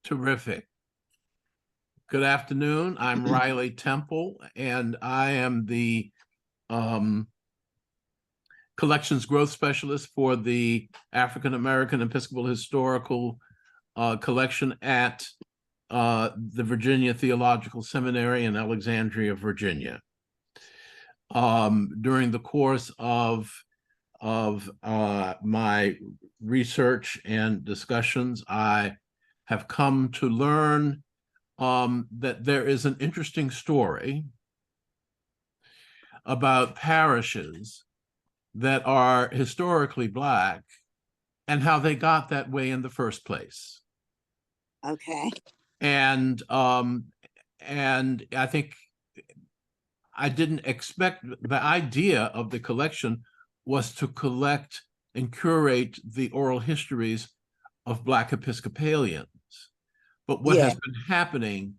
Terrific. Good afternoon. I'm Riley Temple, and I am the Collections Growth Specialist for the African American Episcopal Historical Collection at the Virginia Theological Seminary in Alexandria, Virginia. During the course of my research and discussions, I have come to learn that there is an interesting story about parishes that are historically Black and how they got that way in the first place. Okay. And I think I didn't expect, the idea of the collection was to collect and curate the oral histories of Black Episcopalians. But what has been happening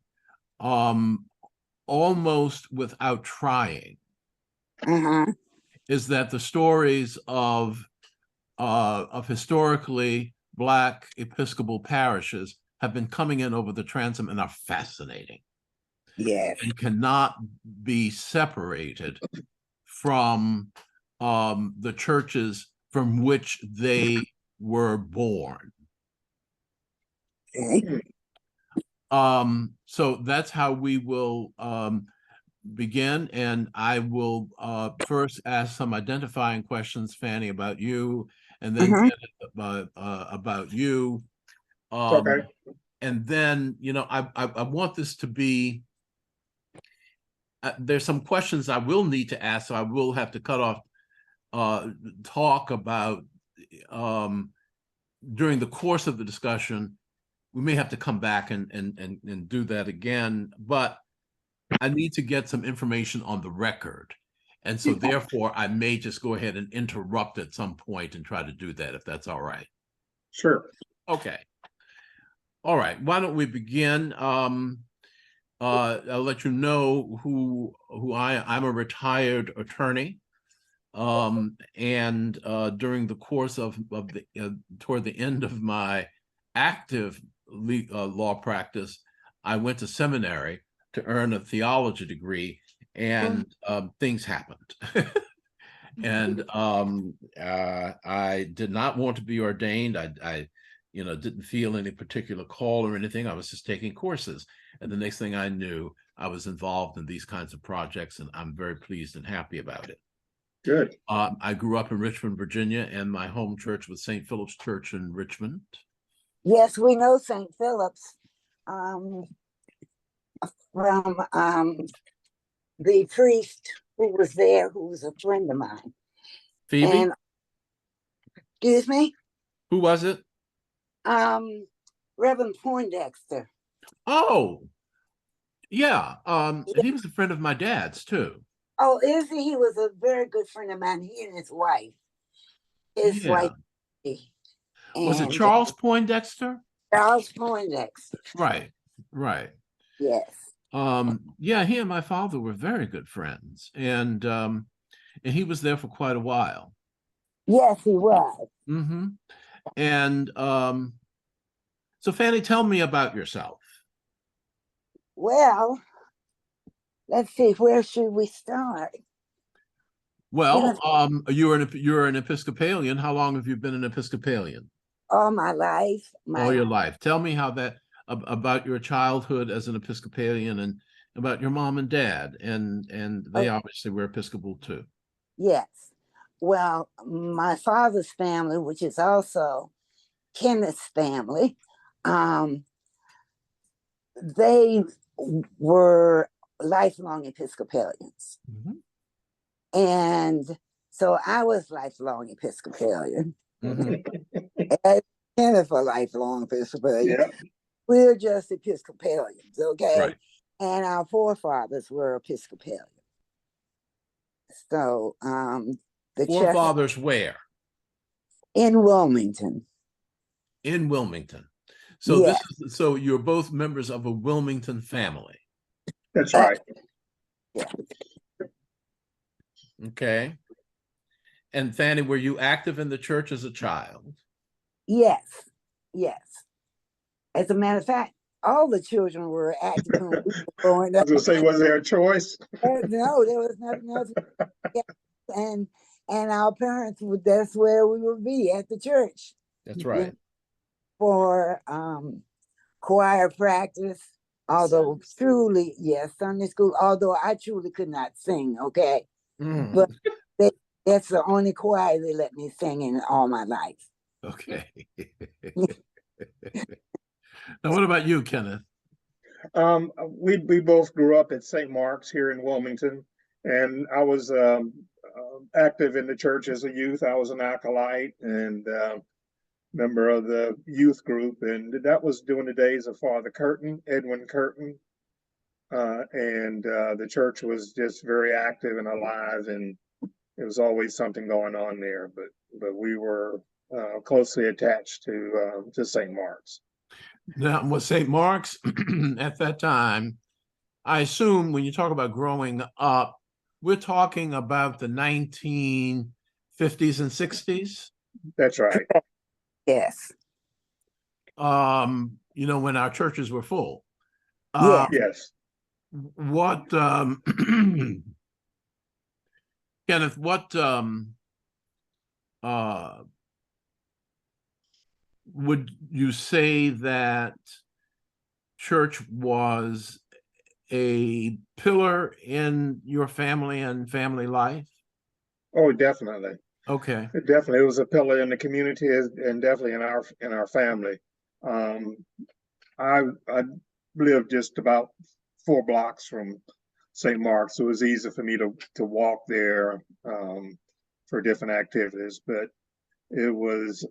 almost without trying is that the stories of historically Black Episcopal parishes have been coming in over the transom and are fascinating. Yes. And cannot be separated from the churches from which they were born. Okay. So that's how we will begin, and I will first ask some identifying questions, Fanny, about you, and then about you. Okay. And then, I want this to be, there's some questions I will need to ask, so I will have to cut off talk about during the course of the discussion. We may have to come back and do that again, but I need to get some information on the record. And so therefore, I may just go ahead and interrupt at some point and try to do that, if that's all right. Sure. Okay. All right. Why don't we begin? I'll let you know who I'm a retired attorney. And during the course of toward the end of my active law practice, I went to seminary to earn a theology degree, and things happened. And I did not want to be ordained. I didn't feel any particular call or anything. I was just taking courses. And the next thing I knew, I was involved in these kinds of projects, and I'm very pleased and happy about it. Good. I grew up in Richmond, Virginia, and my home church was St. Philip's Church in Richmond. Yes, we know St. Philip's from the priest who was there, who was a friend of mine. Phoebe? And, excuse me? Who was it? Reverend Poindexter. Oh, yeah. He was a friend of my dad's too. Oh, is he? He was a very good friend of mine. He and his wife. His wife. Was it Charles Poindexter? Charles Poindexter. Right. Yes. Yeah, he and my father were very good friends, and he was there for quite a while. Yes, he was. And so, Fanny, tell me about yourself. Well, let's see, where should we start? Well, you're an Episcopalian. How long have you been an Episcopalian? All my life. All your life. Tell me how about your childhood as an Episcopalian, and about your mom and dad, and they obviously were Episcopal too. Yes. Well, my father's family, which is also Kenneth's family, they were lifelong Episcopalians. And so I was lifelong Episcopalian. And Kenneth a lifelong Episcopalian. Yeah. We're just Episcopalians, okay? Right. And our forefathers were Episcopalian. So the forefathers where? In Wilmington. In Wilmington. So so you're both members of a Wilmington family. That's right. Yeah. Okay. And Fanny, were you active in the church as a child? Yes. As a matter of fact, all the children were active when we were growing I up. was gonna say, was there a choice? No, there was nothing else. And our parents would, that's where we would be, at the church. That's you right. know, for choir practice. Although truly, yes, Sunday school, although I truly could not sing, okay? Mm. But that's the only choir they let me sing in all my life. Okay. Now, what about you, Kenneth? We both grew up at St. Mark's here in Wilmington, and I was active in the church as a youth. I was an acolyte and member of the youth group, and that was during the days of Father Curtin, Edwin Curtin, and the church was just very active and alive, and there was always something going on there. But we were closely attached to St. Mark's. Now, was St. Mark's at that time? I assume when you talk about growing up, we're talking about the 1950s and 60s. That's right. Yes. When our churches were full. Yeah. Yes. What, Kenneth, what would you say that church was a pillar in your family and family life? Oh, definitely. Okay. Definitely, it was a pillar in the community and definitely in our family. I lived just about 4 blocks from St. Mark's, so it was easy for me to walk there for different activities. But it was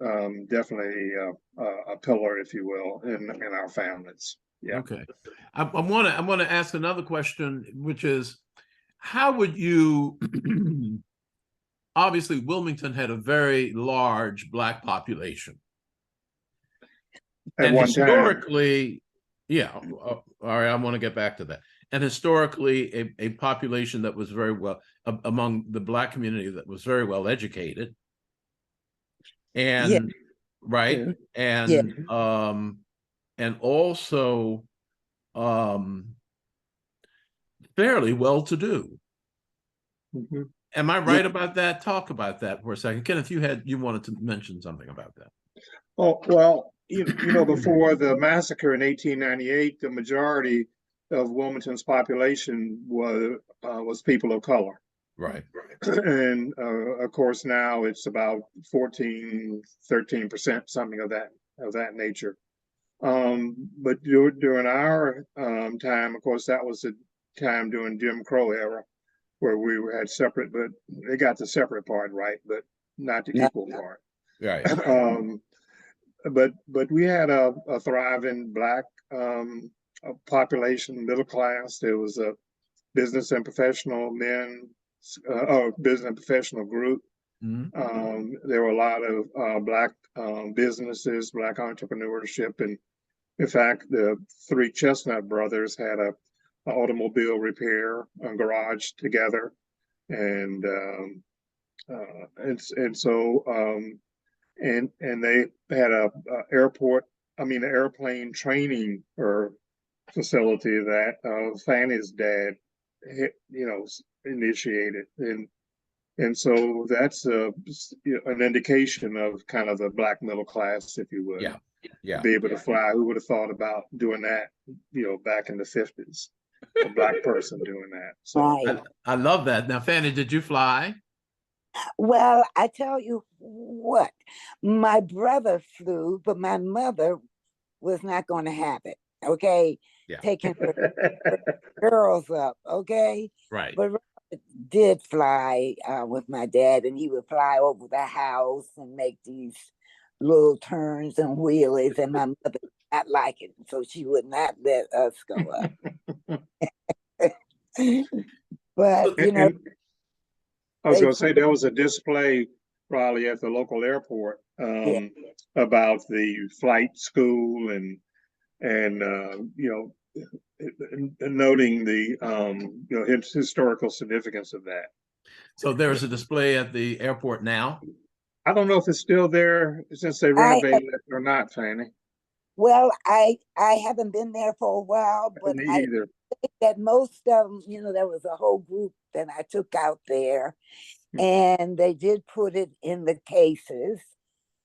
definitely a pillar, if you will, in our families. Yeah. Okay. I want to ask another question, which is, how would you? Obviously, Wilmington had a very large Black population. At And one time. historically, yeah, all right, I want to get back to that. And historically, a population that was very well, among the Black community, that was very well educated. And Yeah. right. True. And Yeah. And also fairly well to do. Mm-hmm. Am I right about that? Talk about that for a second. Kenneth, you wanted to mention something about that. Oh, well, before the massacre in 1898, the majority of Wilmington's population was people of color. Right. And of course, now it's about 13%, something of that nature. But during our time, of course, that was the time during Jim Crow era, where we had separate, but they got the separate part right, but not the equal part. Right. But we had a thriving Black population, middle class. There was a business and professional men, business and professional group. Mm-hmm. There were a lot of Black businesses, Black entrepreneurship, and in fact, the 3 Chestnut brothers had a automobile repair garage together, and so they had a airplane training or facility that Fanny's dad, initiated, and so that's an indication of kind of the Black middle class, if you would. Yeah. Yeah. Be able to fly. Who would have thought about doing that, back in the 50s? A Black person doing that. So Right. I love that. Now, Fanny, did you fly? Well, I tell you what, my brother flew, but my mother was not going to have it. Okay. Yeah. Taking her girls up. Okay. Right. But Robert did fly with my dad, and he would fly over the house and make these little turns and wheelies, and my mother did not like it, so she would not let us go up. But I was going to say there was a display probably at the local airport about the flight school and noting the historical significance of that. So there's a display at the airport now? I don't know if it's still there since they renovated it or not, Fanny. Well, I haven't been there for a while, but Me I either. think that most of them, there was a whole group that I took out there, Hmm. and they did put it in the cases.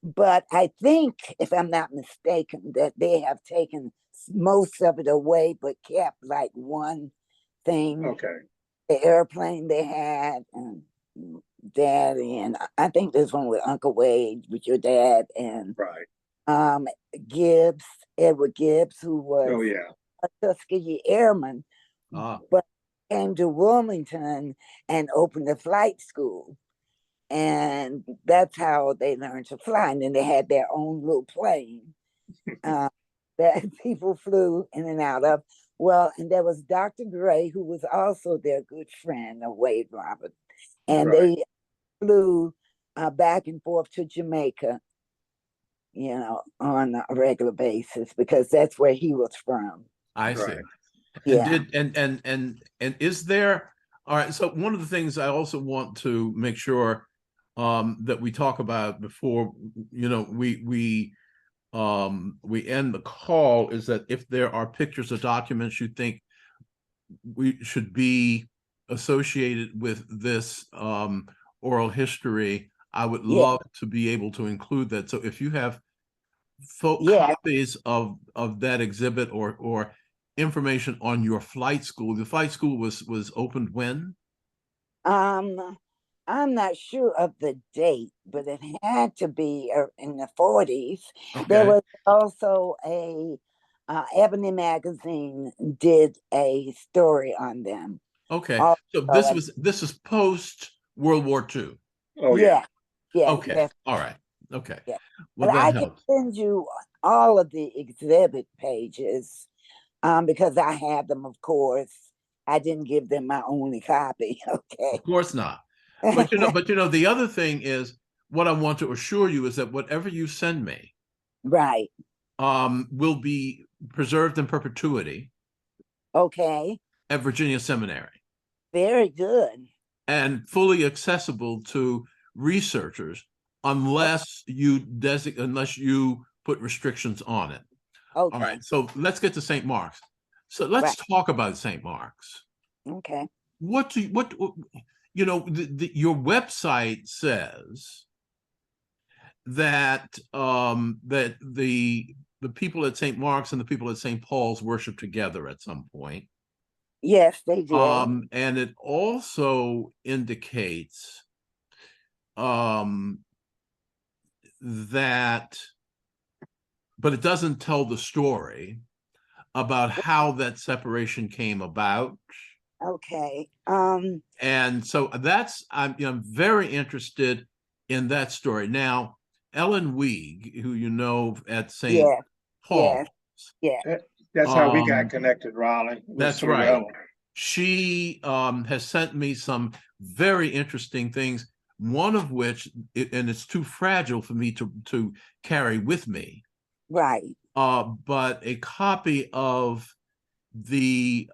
But I think, if I'm not mistaken, that they have taken most of it away, but kept like one thing, Okay, the airplane they had, and Daddy, and I think there's one with Uncle Wade, with your dad, and right. um, Gibbs, Edward Gibbs, who was Oh, yeah, a Tuskegee Airman, Ah, but came to Wilmington and opened a flight school. And that's how they learned to fly. And then they had their own little plane uh, that people flew in and out of. Well, and there was Dr. Gray, who was also their good friend of Wade Robert. And right. they flew back and forth to Jamaica, on a regular basis, because that's where he was from. I see. Right. And Yeah. is there, all right, so one of the things I also want to make sure that we talk about before, we end the call is that if there are pictures or documents you think we should be associated with this oral history, I would Yeah. love to be able to include that. So if you have Yeah. copies of that exhibit or information on your flight school, the flight school was opened when? Um, I'm not sure of the date, but it had to be in the 40s. There Okay. was also a Ebony magazine did a story on them. Okay. Also, So this is post World War II. Oh, yeah. yeah, yeah, Okay. All right. Okay. yeah. Well, But that I can helps. send you all of the exhibit pages because I have them, of course. I didn't give them my only copy. Of Okay. course not. But the other thing is what I want to assure you is that whatever you send me Right. will be preserved in perpetuity Okay. at Virginia Seminary Very good. and fully accessible to researchers unless unless you put restrictions on it. All Okay. right, so let's get to St. Mark's. So let's Right. talk about St. Mark's. Okay. What do you, what your website says that that the people at St. Mark's and the people at St. Paul's worship together at some point. Yes, they did. And it also indicates um that, but it doesn't tell the story about how that separation came about. Okay. And so I'm very interested in that story. Now, Ellen Wieg, who you know at St. Yeah. Paul's, Yeah. Yeah. That's how we got um, connected, Raleigh. Was that's through right. Ellen. She has sent me some very interesting things, one of which, and it's too fragile for me to carry with me, Right. but a copy of the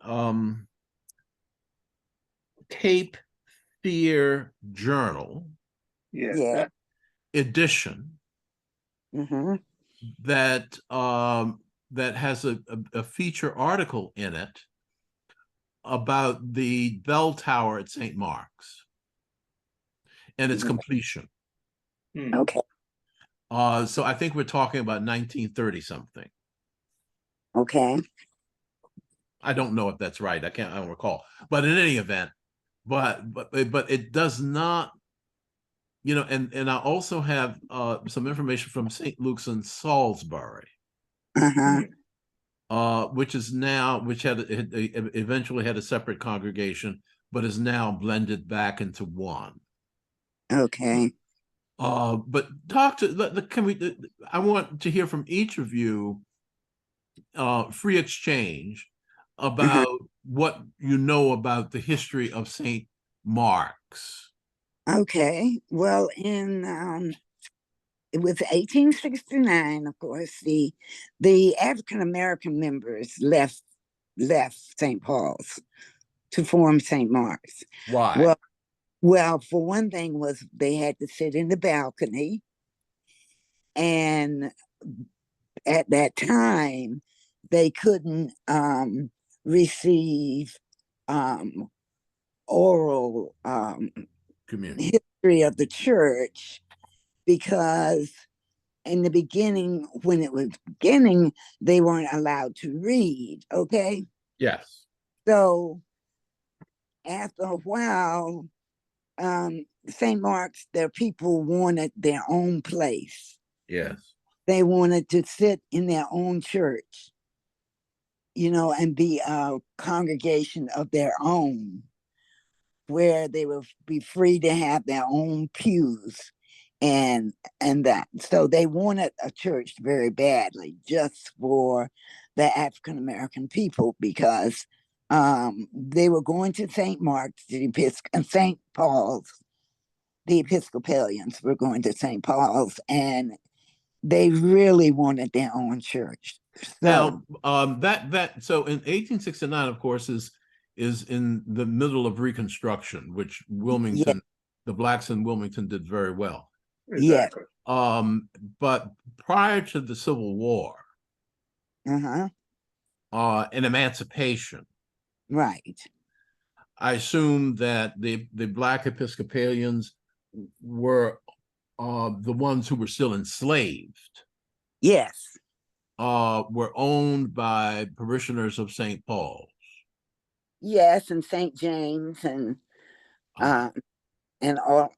Cape Fear Journal Yeah. Yeah. edition Mm-hmm. that that has a feature article in it about the bell tower at St. Mark's and its completion. Hmm. Okay. So I think we're talking about 1930 something. Okay. I don't know if that's right. I don't recall. But in any event, but it does not, and I also have some information from St. Luke's in Salisbury, Uh-huh. which eventually had a separate congregation, but is now blended back into one. Okay. But I want to hear from each of you, free exchange, Uh-huh. about what you know about the history of St. Mark's. Okay. Well, it was 1869, of course, the African American members left St. Paul's to form St. Mark's. Why? Well, for one thing was they had to sit in the balcony, and at that time, they couldn't receive oral Communion. history of the church because in the beginning, when it was beginning, they weren't allowed to read. Okay. Yes. So after a while, St. Mark's, their people wanted their own place. Yes. They wanted to sit in their own church, and be a congregation of their own, where they would be free to have their own pews and that. So they wanted a church very badly just for the African American people because they were going to St. Mark's, St. Paul's. The Episcopalians were going to St. Paul's, and they really wanted their own church. Now, so in 1869, of course, is in the middle of Reconstruction, which Wilmington, the blacks in Wilmington did very well. Exactly. But prior to the Civil War, and emancipation, right? I assume that the black Episcopalians were the ones who were still enslaved. Yes. Were owned by parishioners of St. Paul's. Yes, and St. James and all,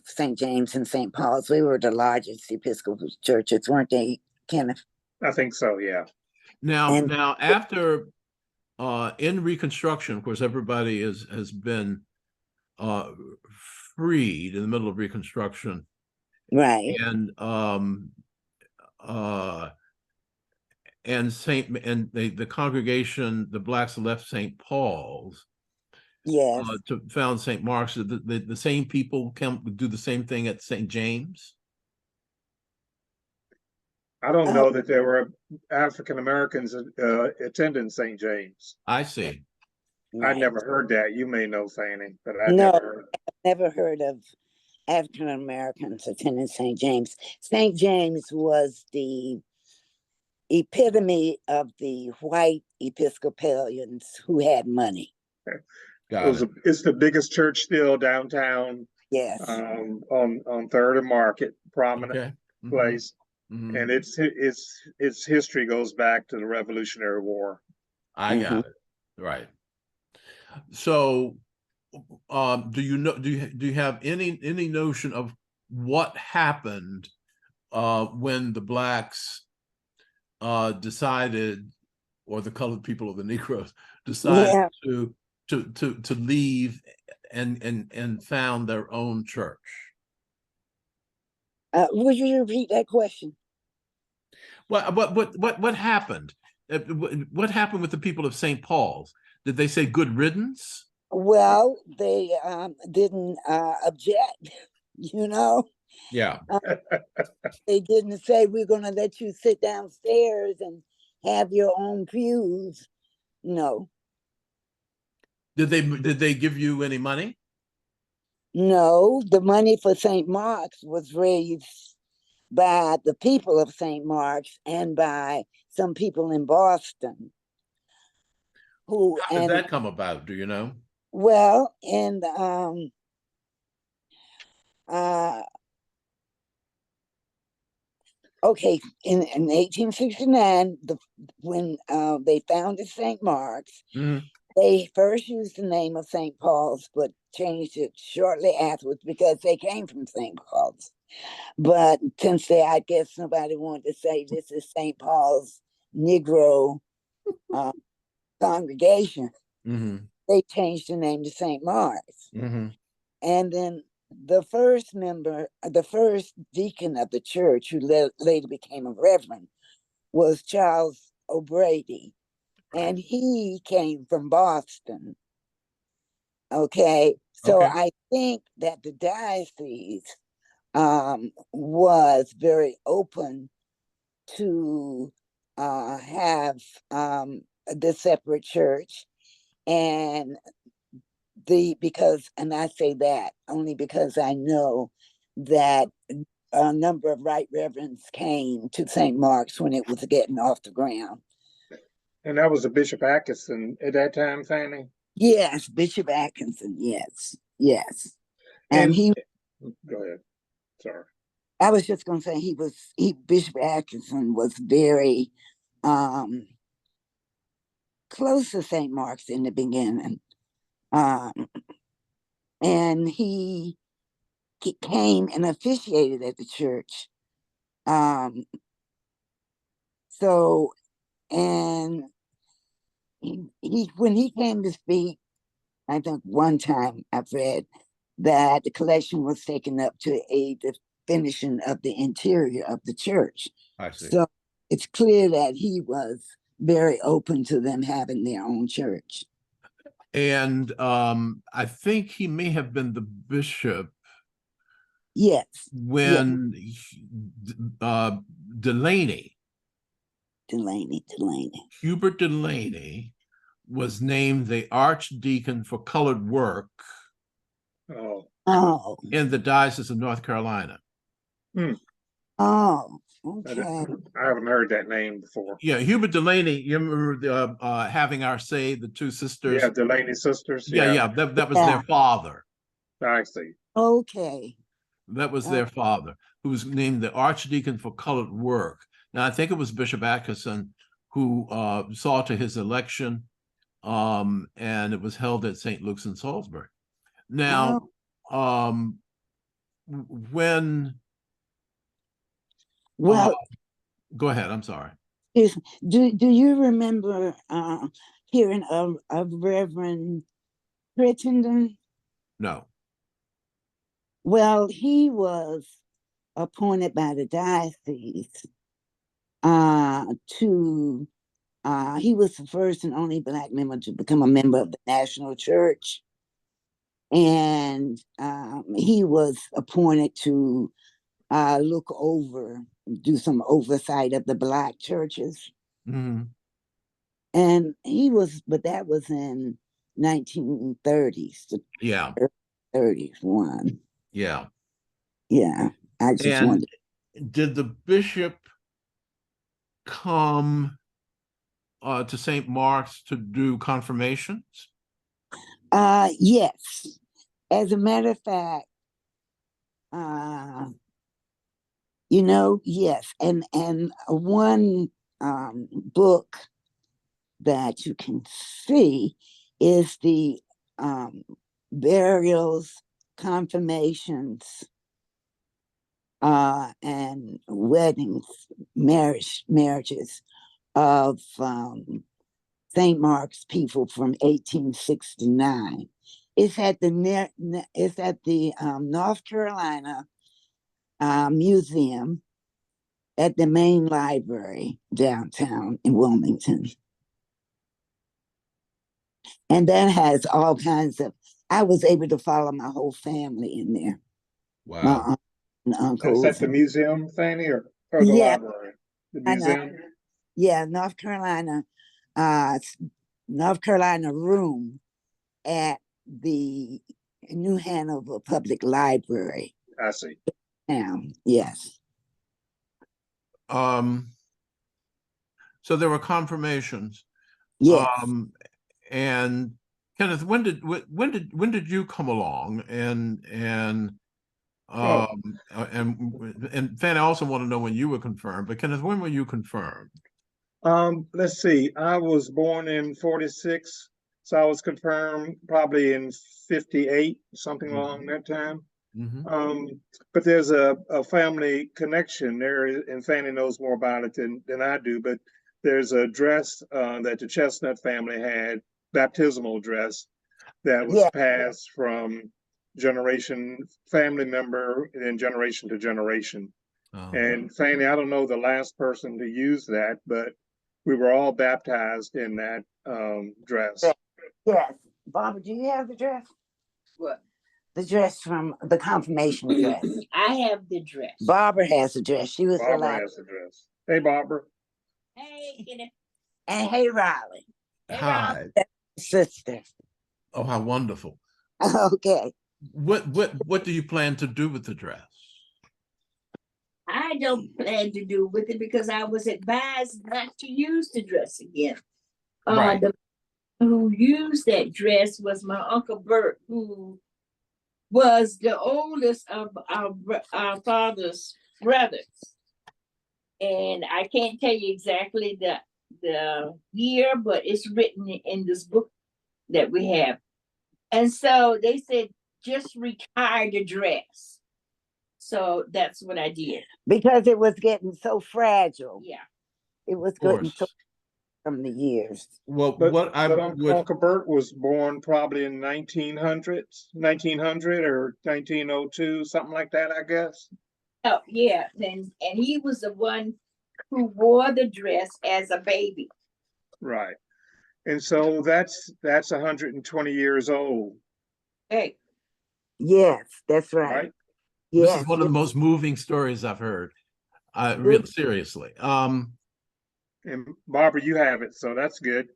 St. James and St. Paul's. We were the largest Episcopal churches, weren't they, Kenneth? I think so, yeah. Now after in Reconstruction, of course, everybody has been freed in the middle of Reconstruction, right? And the congregation, the blacks left St. Paul's, yes, to found St. Mark's. The same people come do the same thing at St. James. I don't know that there were African Americans attending St. James. I see. Right. I never heard that. You may know, Fanny, but I never heard of African Americans attending St. James. St. James was the epitome of the white Episcopalians who had money. It's the biggest church still downtown. Yes. On 3rd and Market, prominent place. Mm-hmm. And its history goes back to the Revolutionary War. I got it. Right. So do you have any notion of what happened when the blacks decided, or the colored people or the Negroes decided to leave and found their own church? Would you repeat that question? What happened? What happened with the people of St. Paul's? Did they say good riddance? Well, they didn't object, Yeah. They didn't say, we're going to let you sit downstairs and have your own pews. No. Did they give you any money? No, the money for St. Mark's was raised by the people of St. Mark's and by some people in Boston. How did that come about? Do you know? Well, okay, in 1869, when they founded St. Mark's, they first used the name of St. Paul's, but changed it shortly afterwards because they came from St. Paul's. But since I guess nobody wanted to say this is St. Paul's Negro congregation, they changed the name to St. Mark's. And then the first deacon of the church, who later became a reverend, was Charles O'Brady. And he came from Boston. Okay. So I think that the diocese was very open to have the separate church. And I say that only because I know that a number of right reverends came to St. Mark's when it was getting off the ground. And that was a Bishop Atkinson at that time, Fanny? Yes, Bishop Atkinson. Yes, yes. And And he, go ahead. Sorry. I was just going to say Bishop Atkinson was very close to St. Mark's in the beginning. And he came and officiated at the church. So, and he when he came to speak, I think one time I've read that the collection was taken up to aid the finishing of the interior of the church. I see. So it's clear that he was very open to them having their own church. And I think he may have been the bishop Yes. when Delaney, Hubert Delaney, was named the archdeacon for colored work in the Diocese of North Carolina. Oh, okay. I haven't heard that name before. Yeah, Hubert Delaney, you remember having our say, the two sisters? Yeah, Delaney sisters. Yeah, that was their father. I see. Okay. That was their father, who was named the archdeacon for colored work. Now, I think it was Bishop Atkinson who saw to his election, and it was held at St. Luke's in Salisbury. Now, when... Well, go ahead. I'm sorry. Do you remember hearing of Reverend Crittenden? No. Well, he was appointed by the diocese he was the first and only Black member to become a member of the National Church. And he was appointed to do some oversight of the Black churches. Mm-hmm. And but that was in 1930s. Yeah. 31. Yeah. Yeah. I just wondered. Did the bishop come to St. Mark's to do confirmations? Yes. As a matter of fact, yes. And one book that you can see is the burials, confirmations, and weddings, marriages of St. Mark's people from 1869. It's at the North Carolina Museum at the main library downtown in Wilmington. And that has all kinds of, I was able to follow my whole family in there. Wow. My aunt and uncles. That's at the museum, Fanny, or the library? The museum? Yeah, North Carolina room at the New Hanover Public Library. I see. Yes. So there were confirmations. Yes. And Kenneth, when did you come along? And Fanny, I also want to know when you were confirmed. But Kenneth, when were you confirmed? Let's see. I was born in 46, so I was confirmed probably in 58, something along that time. Mm-hmm. But there's a family connection there, and Fanny knows more about it than I do. But there's a dress that the Chestnut family had, baptismal dress, that was passed from family member, and then generation to generation. Oh. And Fanny, I don't know the last person to use that, but we were all baptized in that dress. Yes. Barbara, do you have the dress? What? The dress from the confirmation dress. I have the dress. Barbara has the dress. She was Barbara has the dress. Hey, Barbara. Hey, Kenneth. And hey, Riley. Hey, hi, sister. Oh, how wonderful. Okay. What do you plan to do with the dress? I don't plan to do with it because I was advised not to use the dress again. Right. The who used that dress was my Uncle Bert, who was the oldest of our father's brothers. And I can't tell you exactly the year, but it's written in this book that we have. And so they said, just retire the dress. So that's what I did. Because it was getting so fragile. Yeah. It was Of getting so course. from the years. Well, But, what I but would, Uncle Bert was born probably in 1900 or 1902, something like that, I guess. Oh, yeah. And he was the one who wore the dress as a baby. Right. And so that's 120 years old, Hey, Yes, that's right. right? this Yes, is one of the most moving stories I've heard. Real seriously. And Barbara, you have it, so that's good.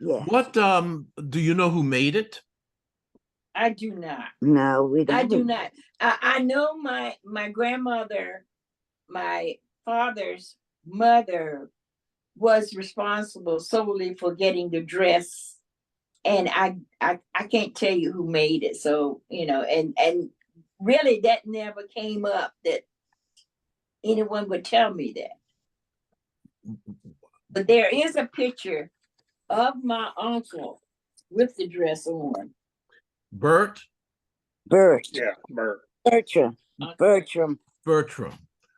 yeah. What do you know who made it? I do not. No, we don't. I do not. I know my grandmother, my father's mother, was responsible solely for getting the dress, and I can't tell you who made it. So and really that never came up that anyone would tell me that. But there is a picture of my uncle with the dress on. Bert Bert. Yeah, Bert. Bertram. Bertram. Bertram.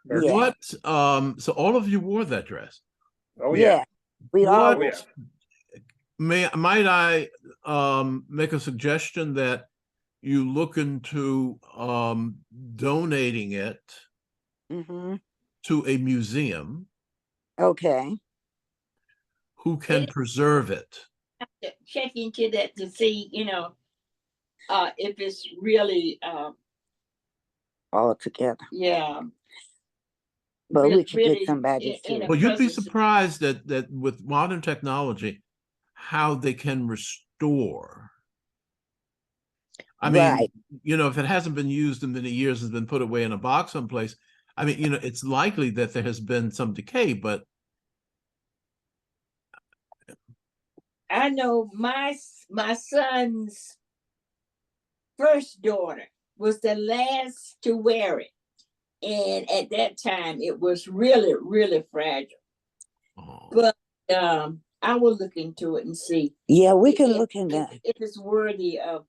Yeah. What so all of you wore that dress. Oh Yeah. yeah. We all What Oh yeah. might I make a suggestion that you look into donating it hmm to a museum Okay. who can preserve it? Have to check into that to see, if it's really, All together. yeah. But we could really get somebody in to. a Well, you'd be presence- surprised that with modern technology, how they can restore. I mean, Right. if it hasn't been used in many years, has been put away in a box someplace. I mean, it's likely that there has been some decay, but I know my son's first daughter was the last to wear it. And at that time, it was really, really fragile. oh, But I will look into it and see Yeah, we can if- look in that. if it's worthy of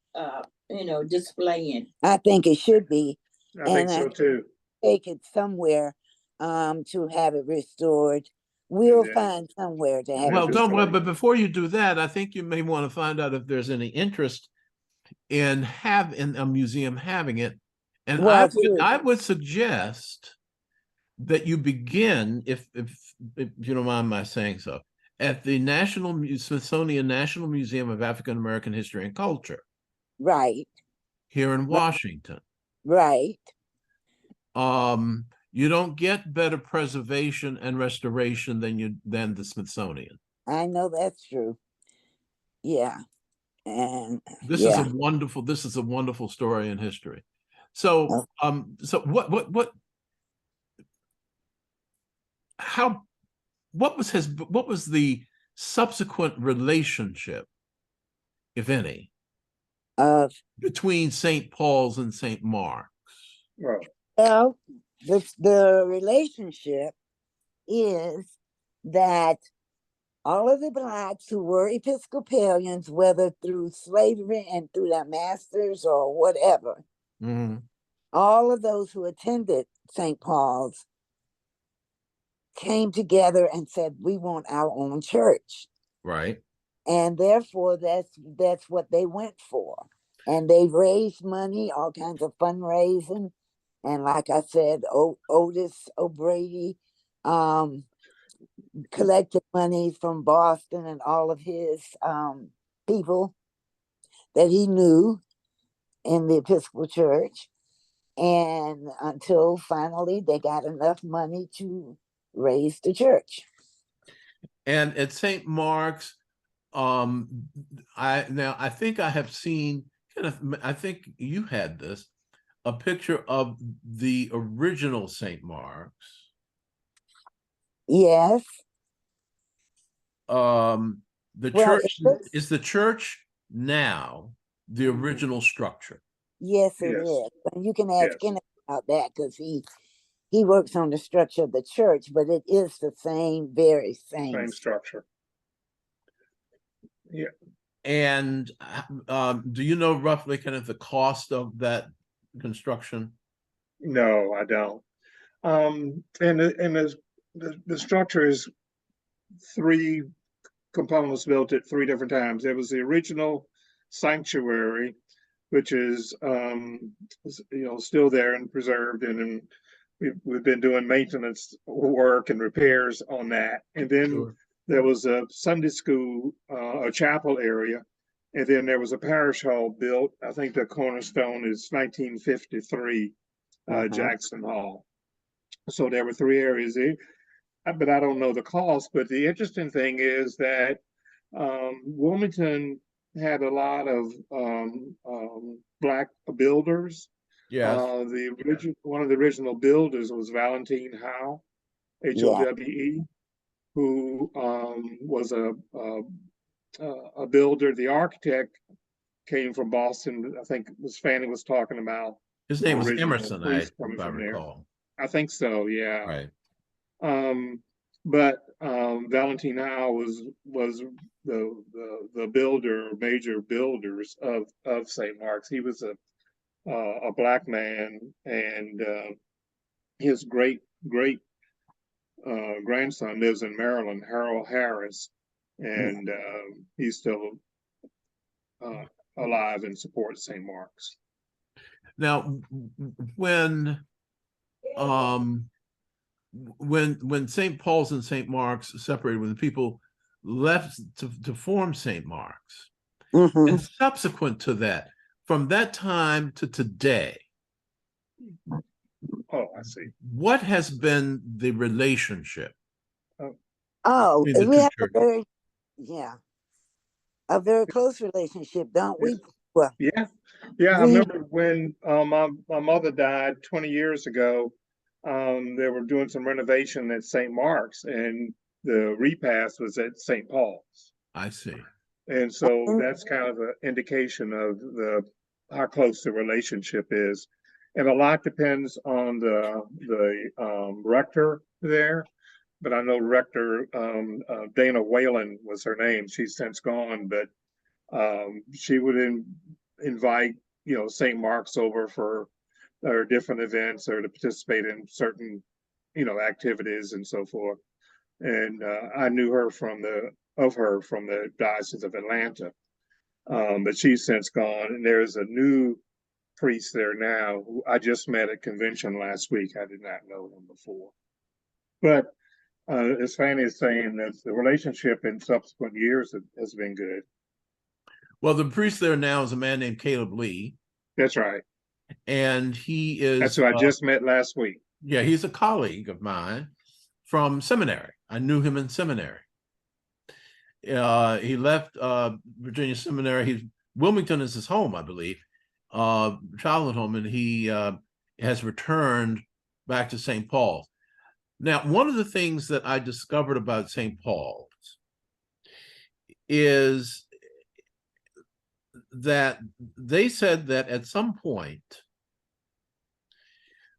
displaying. I think it should be. I think And so too. take it somewhere to have it restored. We'll then- find somewhere to have well, it don't worry. restored. But before you do that, I think you may want to find out if there's any interest in a museum having it. And Well, I would suggest that you begin, if you don't mind my saying so, at the Smithsonian National Museum of African American History and Culture Right. here in Washington. Right. You don't get better preservation and restoration than the Smithsonian. I know that's true. Yeah. And This is a wonderful story in history. So so what was the subsequent relationship, if any, of between St. Paul's and St. Mark's? Well, the relationship is that all of the blacks who were Episcopalians, whether through slavery and through their masters or whatever, all of those who attended St. Paul's came together and said, we want our own church. Right. And therefore, that's what they went for. And they raised money, all kinds of fundraising. And like I said, Otis O'Brady collected money from Boston and all of his people that he knew in the Episcopal Church. And until finally they got enough money to raise the church. And at St. Mark's, I think I have seen, I think you had this, a picture of the original St. Mark's. Yes. The Well, church is the church now the original structure. yes, it Yes. is. And you can ask Yes. Kenneth about that because he works on the structure of the church, but it is the same, very same. Same structure. Yeah. And do you know roughly kind of the cost of that construction? No, I don't. And the structure is 3 components built at 3 different times. There was the original sanctuary, which is still there and preserved, and we've been doing maintenance work and repairs on that. And then Sure. there was a Sunday school, a chapel area, and then there was a parish hall built. I think the cornerstone is 1953, Jackson Hall. So there were 3 areas there, but I don't know the cost. But the interesting thing is that Wilmington had a lot of Black builders. Yes. One of the original builders was Valentine Howe, Howe, who was a builder. The architect came from Boston. I think Ms. Fanny was talking about His name was original Emerson, priest if coming I from there. recall. I think so, yeah. Right. But Valentine Howe was the builder, major builders of St. Mark's. He was a Black man, and his great grandson lives in Maryland, Harold Harris, and he's still alive and supports St. Mark's. Now, when St. Paul's and St. Mark's separated, when the people left to form St. Mark's, and subsequent to that, from that time to today, oh, I see. What has been the relationship? Oh, between the we two have churches? a very close relationship, don't we? Well, yeah. I remember when my mother died 20 years ago. They were doing some renovation at St. Mark's, and the repast was at St. Paul's. I see. And so that's kind of an indication of how close the relationship is. And a lot depends on the rector there. But I know Rector Dana Whalen was her name. She's since gone, but she would invite St. Mark's over for or different events or to participate in certain activities and so forth. And I knew her from the Diocese of Atlanta, but she's since gone. And there's a new priest there now who I just met at convention last week. I did not know him before, but as Fanny is saying, that the relationship in subsequent years has been good. Well, the priest there now is a man named Caleb Lee. That's right. And he is... That's who I just met last week. Yeah, he's a colleague of mine from seminary. I knew him in seminary. He left Virginia Seminary. Wilmington is his home, I believe, childhood home, and he has returned back to St. Paul's. Now, one of the things that I discovered about St. Paul's is that they said that at some point,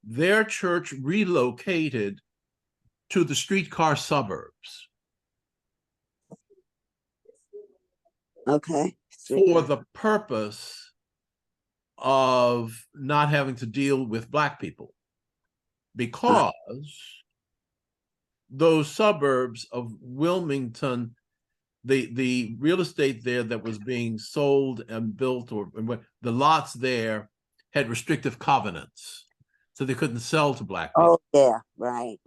their church relocated to the streetcar suburbs. Okay. For the purpose of not having to deal with Black people, because those suburbs of Wilmington, the real estate there that was being sold and built, or the lots there had restrictive covenants, so they couldn't sell to Black people. Oh, yeah, right.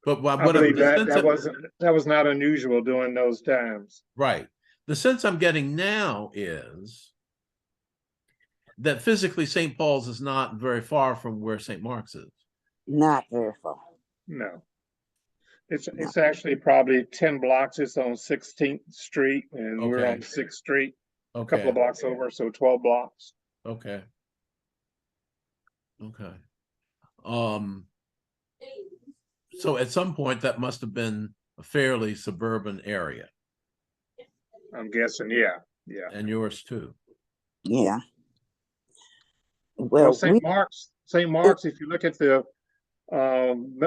But what I believe that was not unusual during those times. Right. The sense I'm getting now is that physically St. Paul's is not very far from where St. Mark's is. Not very far. No. It's actually probably 10 blocks. It's on 16th Street, and we're on 6th Street. a couple Okay, of blocks over, so 12 blocks. okay. Okay. Um, so at some point that must have been a fairly suburban area, I'm guessing, yeah, yeah. and yours too. Yeah. Well, Well, we St. Mark's, if you look at the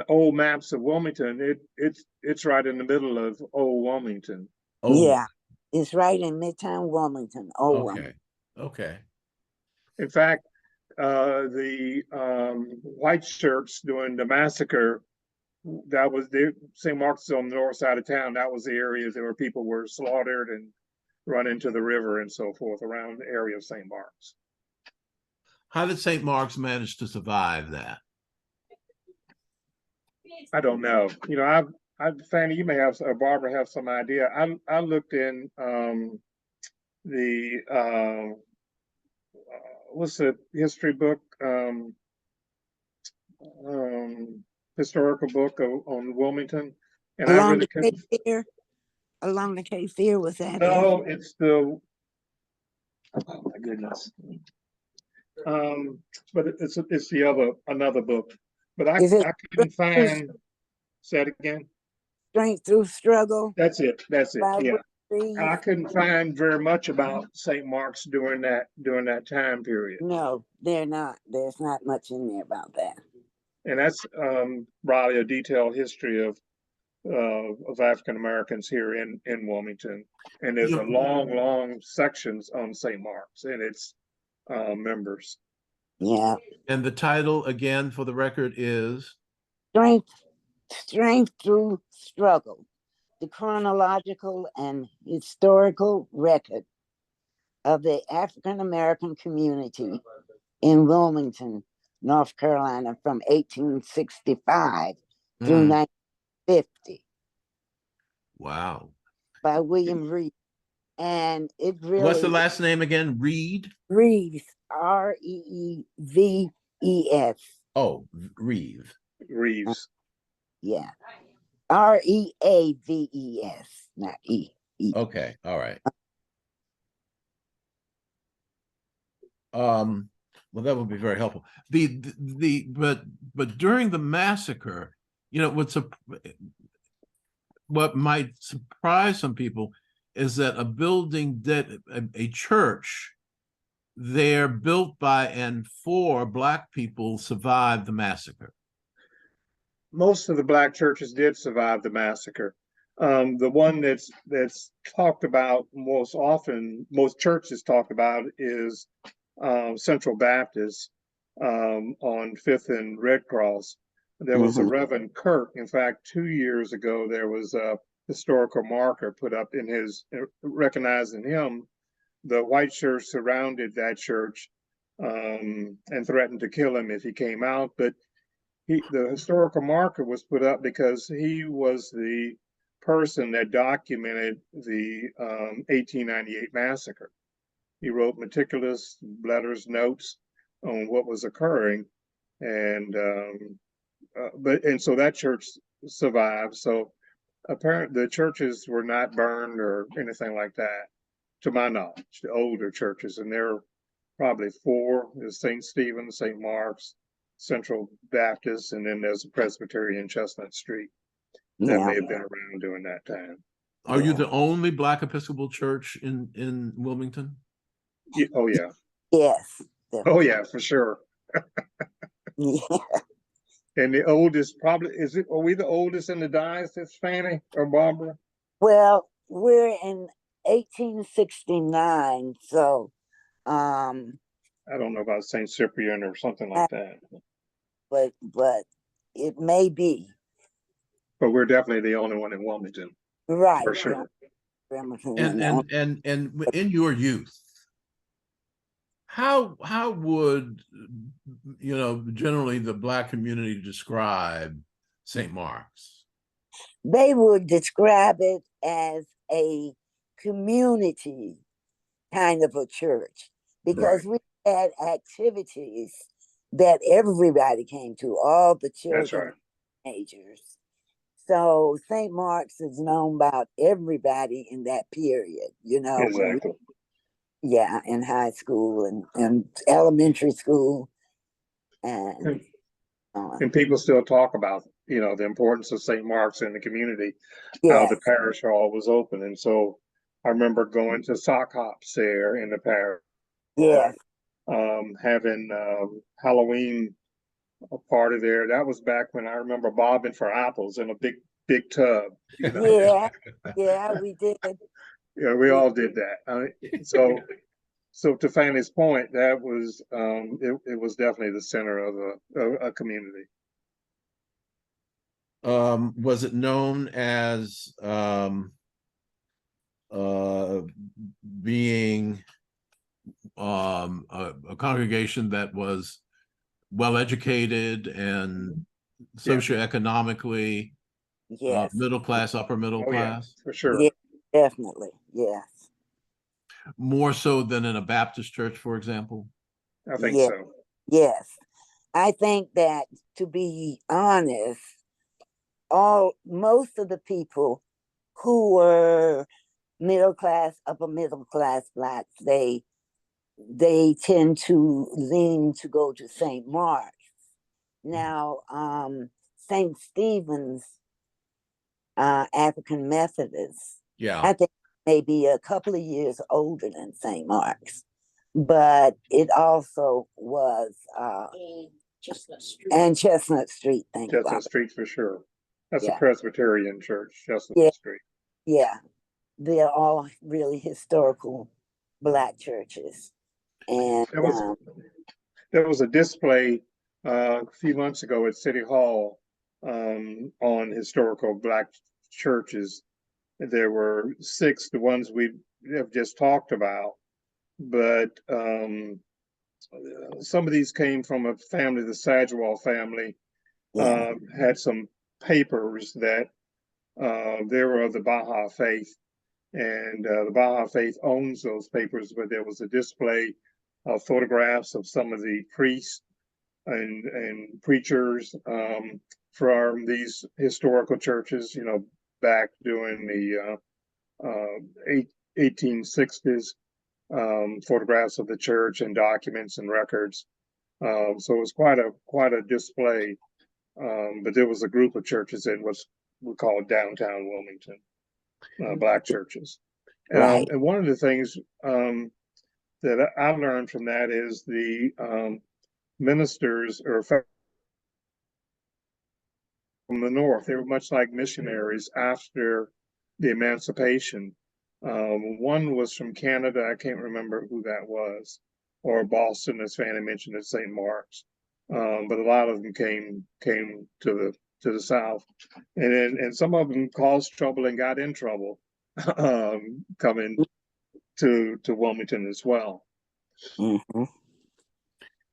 old maps of Wilmington, it's right in the middle of old Wilmington. Oh, yeah, it's right in Midtown Wilmington. Oh, okay, okay. In fact, the white shirts during the massacre, that was the St. Mark's on the north side of town. That was the area where people were slaughtered and run into the river and so forth around the area of St. Mark's. How did St. Mark's manage to survive that? I don't know. You know, Fanny, you may have, or Barbara have some idea. I looked in the what's the history book, historical book on Wilmington, and I along really the couldn't. Cape Fear, along the Cape Fear, was that it? No, it's the. Oh my goodness. But it's the another book. But I couldn't find. Say it again. Strength Through Struggle That's it. That's it. by Yeah. Reed. I couldn't find very much about St. Mark's during that time period. No, they're not. There's not much in there about that. And that's probably a detailed history of African Americans here in Wilmington. And there's a long sections on St. Mark's and its members. Yeah. And the title, again, for the record, is Strength Through Struggle, the chronological and historical record of the African American community in Wilmington, North Carolina from 1865 through 1950 wow. by William Reed. And it really— What's the last name again? Reed? Reeves, Reeves. Oh, Reeve. Reeves. Yeah. Reaves, not E. Okay, all right. Well, that would be very helpful. But during the massacre, you know, what might surprise some people is that a building that a church there built by and for Black people survived the massacre. Most of the Black churches did survive the massacre. The one that's talked about most often, most churches talk about, is Central Baptist on Fifth and Red Cross. There was a Reverend Kirk. In fact, 2 years ago, there was a historical marker put up in his recognizing him. The white church surrounded that church and threatened to kill him if he came out. But the historical marker was put up because he was the person that documented the 1898 massacre. He wrote meticulous letters, notes on what was occurring, and so that church survived. So apparently the churches were not burned or anything like that, to my knowledge. The older churches, and there are probably 4: there's St. Stephen's, St. Mark's, Central Baptist, and then there's a Presbyterian Chestnut Street that may have been around during that time. Are you the only Black Episcopal church in Wilmington? Yeah, oh yeah. Yes. Oh yeah, for sure. Yeah. And the oldest, probably, are we the oldest in the diocese, Fanny or Barbara? Well, we're in 1869, so I don't know about St. Cyprian or something like that. But it may be. But we're definitely the only one in Wilmington. Right. For sure. And in your youth, how would, you know, generally the Black community describe St. Mark's? They would describe it as a community kind of a church, because we had activities that everybody came to, all the children, teenagers. So St. Mark's is known about everybody in that period, you know. Exactly. Yeah, in high school and elementary school, and And people still talk about, the importance of St. Mark's in the community, how yeah, the parish hall was open. And so I remember going to sock hops there in the parish, yes, having Halloween a party there. That was back when I remember bobbing for apples in a big tub. yeah, yeah. We did. Yeah, we all did that. So to Fanny's point, that was it was definitely the center of a community. Was it known as being a congregation that was well educated and socioeconomically Yes, middle class, upper middle Oh yeah, class, for sure. yeah, definitely. Yes, more so than in a Baptist church, for example? I think yeah, so. yes. I think that, to be honest, most of the people who were middle class, upper middle class blacks, they tend to lean to go to St. Mark's. Now, St. Stephen's, African Methodist, Yeah. I think maybe a couple of years older than St. Mark's, but it also was Chestnut Street. and Chestnut Street. Thank you. Chestnut Street for sure. That's a Yeah. Presbyterian church, Chestnut Yeah. Street. Yeah, they're all really historical black churches, and There was a display a few months ago at City Hall on historical black churches. There were 6, the ones we have just talked about, but some of these came from a family, the Sagewell family, yeah, had some papers that they were of the Baha'i faith, and the Baha'i faith owns those papers, but there was a display of photographs of some of the priests and preachers from these historical churches, back during the 1860s, photographs of the church and documents and records. So it was quite a display. But there was a group of churches in what's we call downtown Wilmington, black churches. right, And one of the things that I learned from that is the ministers or from the North, they were much like missionaries after the emancipation. One was from Canada. I can't remember who that was, or Boston, as Fanny mentioned, at St. Mark's. But a lot of them came to the South, and some of them caused trouble and got in trouble coming to Wilmington as well. mm-hmm.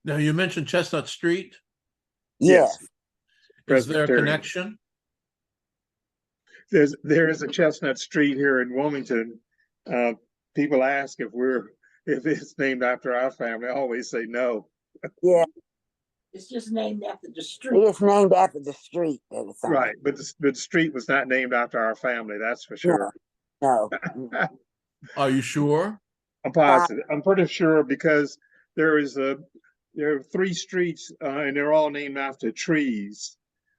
Now, you mentioned Chestnut Street. Yes, Is there a connection? There is a Chestnut Street here in Wilmington. People ask if it's named after our family. I always say no. yeah, It's just named after the street. it's named after the street that it's on. Right, but the street was not named after our family. That's for sure. No, Are you sure? I'm positive. I'm pretty sure because there are 3 streets and they're all named after trees.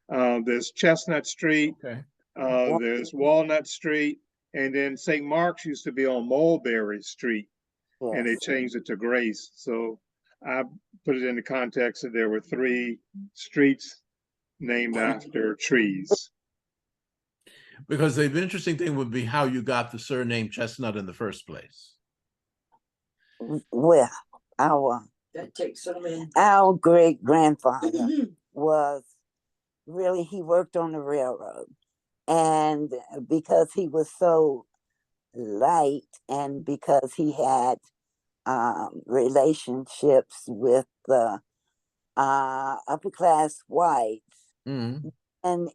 There's Chestnut Street. Okay. There's Walnut Street, and then St. Mark's used to be on Mulberry Street, and they yes, changed it to Grace. So I put it in the context that there were 3 streets named after trees. Because the interesting thing would be how you got the surname Chestnut in the first place. well, our That takes so many. our great grandfather was really, he worked on the railroad, and because he was so light and because he had relationships with the upper class whites, Mm-hmm. and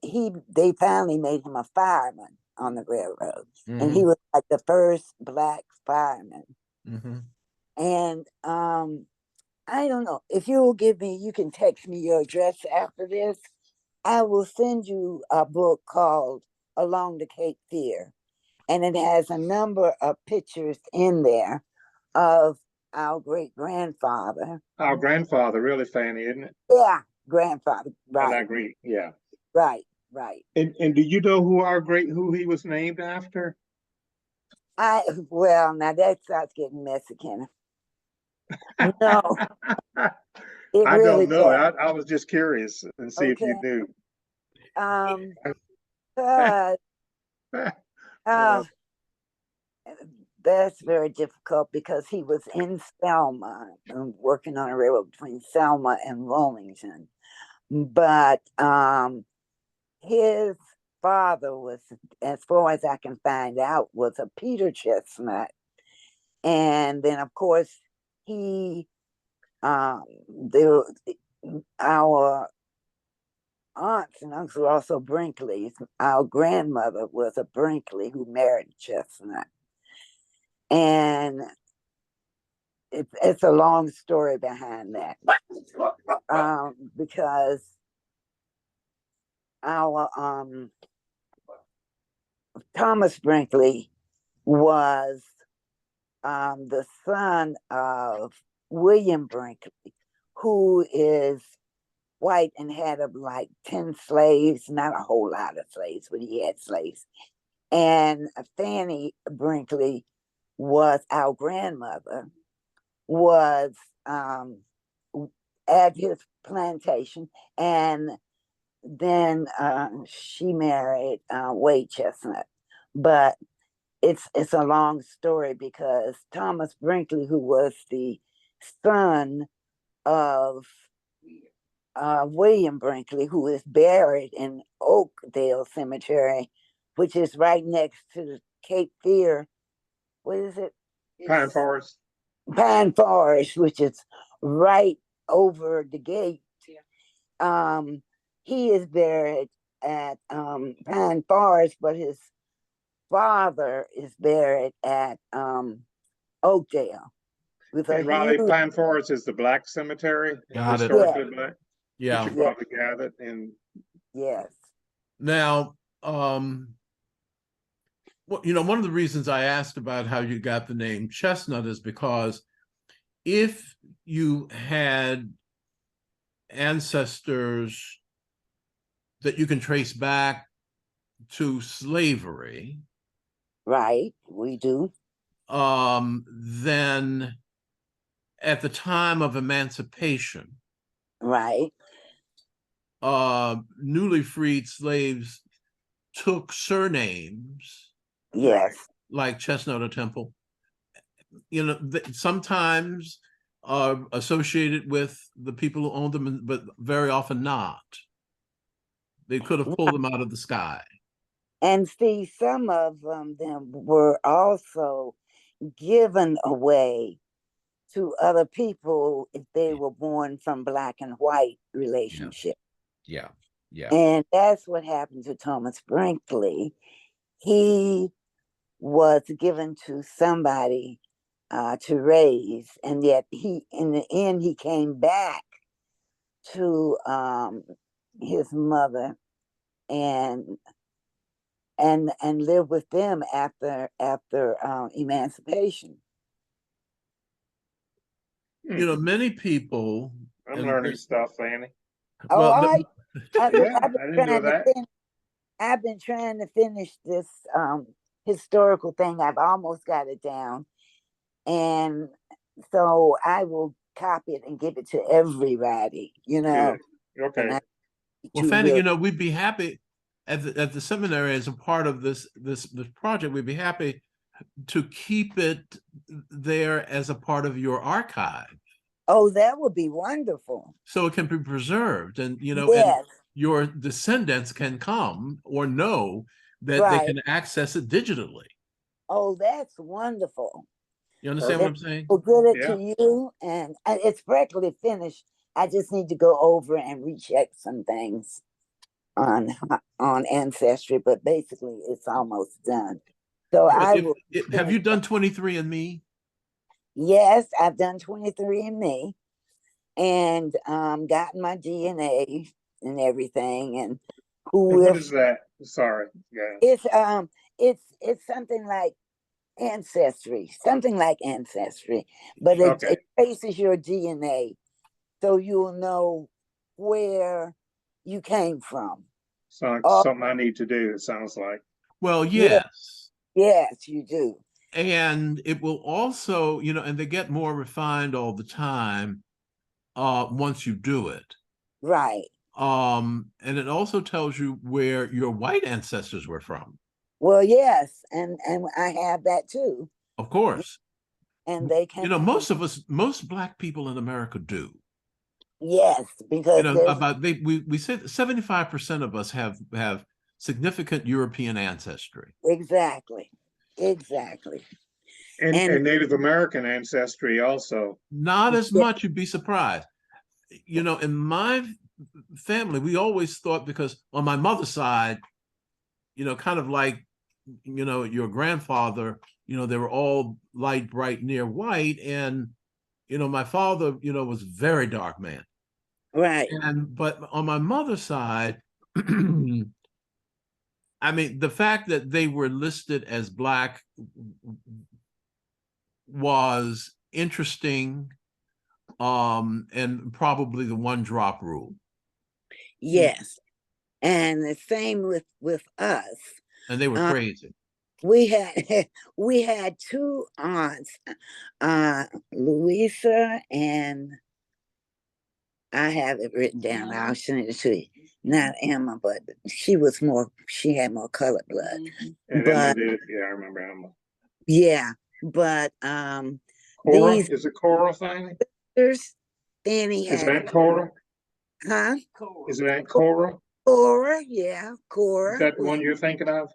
they finally made him a fireman on the railroad, and Mm-hmm. he was like the first black fireman. Mm-hmm. And I don't know if you will give me, you can text me your address after this. I will send you a book called Along the Cape Fear, and it has a number of pictures in there of our great grandfather. Our grandfather, really, Fanny, isn't it? Yeah, grandfather. Not Right, great. Yeah. right, right. And do you know who he was named after? Well, now that starts getting messy, Kenneth. No, it I really don't know. does. I was just curious and see if you Okay. knew. But Uh, that's very difficult because he was in Selma, working on a railroad between Selma and Wilmington. But his father was, as far as I can find out, was a Peter Chestnut. And then, of course, he, our aunts and uncles were also Brinkleys. Our grandmother was a Brinkley who married Chestnut. And it's a long story behind that. Because our Thomas Brinkley was the son of William Brinkley, who is white and had like 10 slaves, not a whole lot of slaves, but he had slaves. And Fanny Brinkley was our grandmother, was at his plantation, and then she married Wade Chestnut. But it's a long story because Thomas Brinkley, who was the son of William Brinkley, who is buried in Oakdale Cemetery, which is right next to the Cape Fear. What is it? Pine Forest. Pine Forest, which is right over the gate. He is buried at Pine Forest, but his father is buried at Oakdale. With a Raleigh huge, Pine Forest is the black cemetery, Got it. historically black. Yeah. You probably gathered and yes. Now, well, one of the reasons I asked about how you got the name Chestnut is because if you had ancestors that you can trace back to slavery, Right, we do. then at the time of emancipation, Right. Newly freed slaves took surnames. Yes. Like Chestnut or Temple, sometimes associated with the people who owned them, but very often not. They could have pulled them out of the sky. And see, some of them were also given away to other people if they were born from black and white relationship. Yeah. And that's what happened to Thomas Brinkley. He was given to somebody to raise, and yet in the end, he came back to his mother and lived with them after emancipation. Many people. I'm learning stuff, Fanny. Well, I didn't know that. I've been trying to finish this historical thing. I've almost got it down. And so I will copy it and give it to everybody, Good. Okay. Well, Fanny, we'd be happy at the seminary as a part of this project. We'd be happy to keep it there as a part of your archive. Oh, that would be wonderful. So it can be preserved, and yes. and your descendants can come or know that they can access it digitally. Oh, that's wonderful. You understand what I'm saying? We'll get it to you, and it's practically finished. I just need to go over and recheck some things on Ancestry, but basically it's almost done. So have you done 23andMe? Yes, I've done 23andMe and gotten my DNA and everything. And what is that? Sorry. Yeah. It's something like Ancestry, something like Ancestry, but Okay. it traces your DNA, so you'll know where you came from. So Oh, something I need to do, it sounds like. Well, yeah, yes. yes, you do. And it will also, and they get more refined all the time once you do it. Right. And it also tells you where your white ancestors were from. Well, yes, and I have that too. Of course. And they came from, Most Black people in America do. yes, because there's We said 75% of us have significant European ancestry. exactly. And Native American ancestry also. Not as Yeah, much, you'd be surprised. In my family, we always thought, because on my mother's side, kind of like, your grandfather, they were all light, bright, near white. And, my father, was a very dark man. right. But on my mother's side, I mean, the fact that they were listed as Black was interesting, and probably the one drop rule. Yes. And the same with us. And they were crazy. We had we had two aunts, Louisa, and I have it written down. I'll send it to you. Not Emma, but she had more colored blood. And Emma did, yeah, I remember Emma. Yeah, but Cora, these is it Cora thing? sisters, Fanny Is had, that Cora? huh? Is that Cora? Cora, yeah, Is Cora. that the one you're thinking of?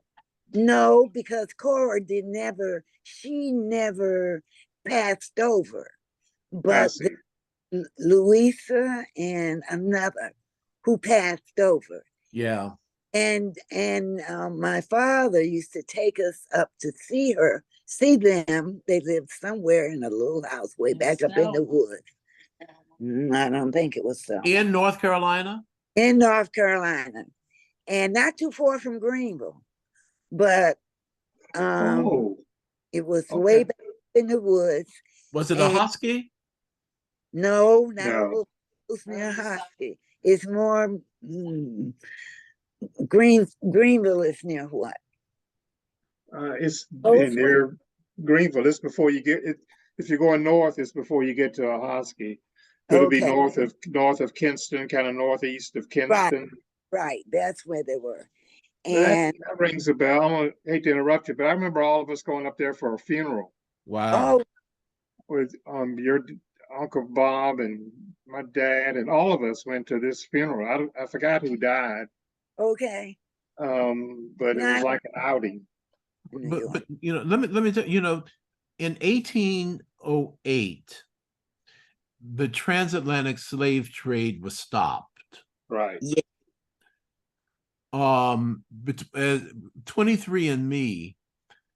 No, because Cora she never passed over. I But see. Louisa and another who passed over. Yeah. And my father used to take us up to see them. They lived somewhere in a little house way back up in the woods. I don't think it was so. In North Carolina? In North Carolina. And not too far from Greenville. But it was way back in the woods. Was it a husky? No, not a little near Hosky. It's more Greenville is near what? It's near Greenville. It's before you get it. If you're going north, it's before you get to Ahoskie. It'll be north of Kinston, kind of northeast of Kinston. Right. That's where they were. And that rings a bell. I hate to interrupt you, but I remember all of us going up there for a funeral. Wow. Oh, with your Uncle Bob and my dad, and all of us went to this funeral. I forgot who died. Okay. But it was like an outing. But let me tell you, in 1808, the transatlantic slave trade was stopped. Right. Yeah. But 23andMe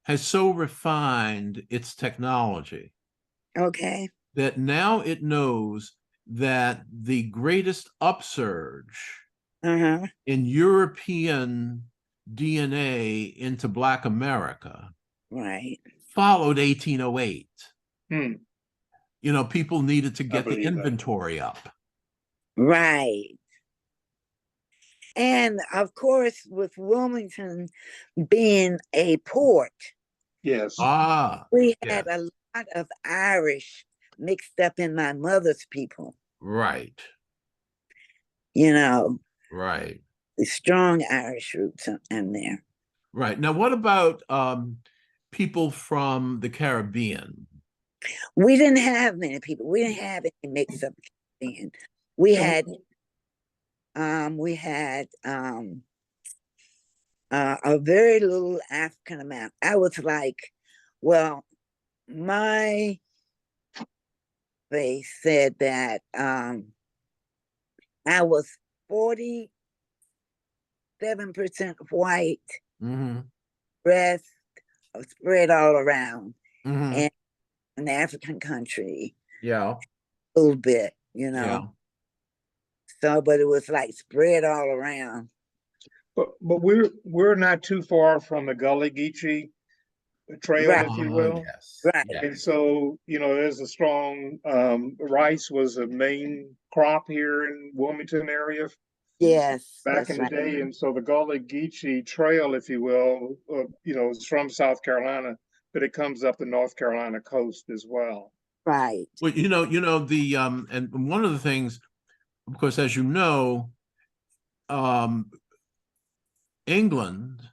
has so refined its technology. Okay. That now it knows that the greatest upsurge in European DNA into Black America followed 1808. People needed to get the inventory up. Right. And of course, with Wilmington being a port, yes, we had a lot of Irish mixed up in my mother's people. Right. Right. The strong Irish roots in there. Right. Now, what about people from the Caribbean? We didn't have many people. We didn't have any mix up Caribbean. We had a very little African amount. I was like, well, my face said that I was 47% white, rest spread all around, and an African country. Yeah. A little bit, Yeah. So, but it was like spread all around. But we're not too far from the Gullah Geechee trail, Right. if you will. Yes. Right. And Yes. so, there's a strong, rice was a main crop here in Wilmington area Yes, back that's in the right. day. And so the Gullah Geechee Trail, if you will, is from South Carolina, but it comes up the North Carolina coast as well. Right. Well, the and one of the things, of course, as you know, England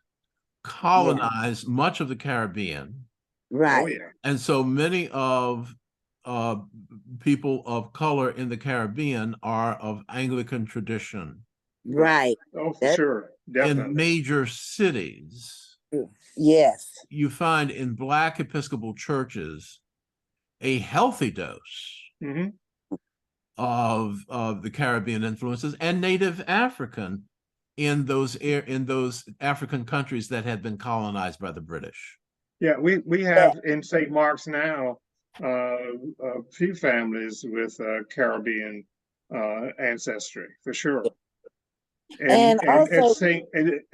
colonized much of the Caribbean, Oh, Right. yeah. and so many of people of color in the Caribbean are of Anglican tradition. Right. Oh, for That's sure. In Definitely. major cities, true. Yes. you find in Black Episcopal churches a healthy dose Hmm. of the Caribbean influences and Native African in those African countries that had been colonized by the British. Yeah, we have in St. Mark's now a few families with Caribbean ancestry for sure. And And also,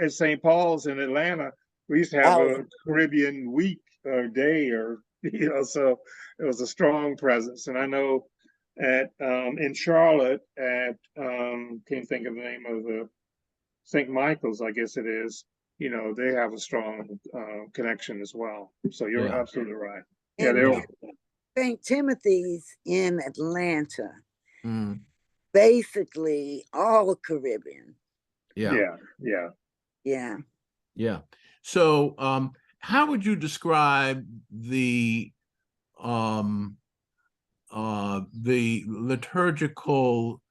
at St. Paul's in Atlanta, we used to have oh, a Caribbean week or day, or so it was a strong presence. And I know at in Charlotte at can't think of the name of the St. Michael's, I guess it is. They have a strong connection as well. So you're Yeah. absolutely right. Yeah, and they're St. Timothy's in Atlanta, Mm, basically all Caribbean. yeah. yeah. Yeah. Yeah. So, how would you describe the liturgical,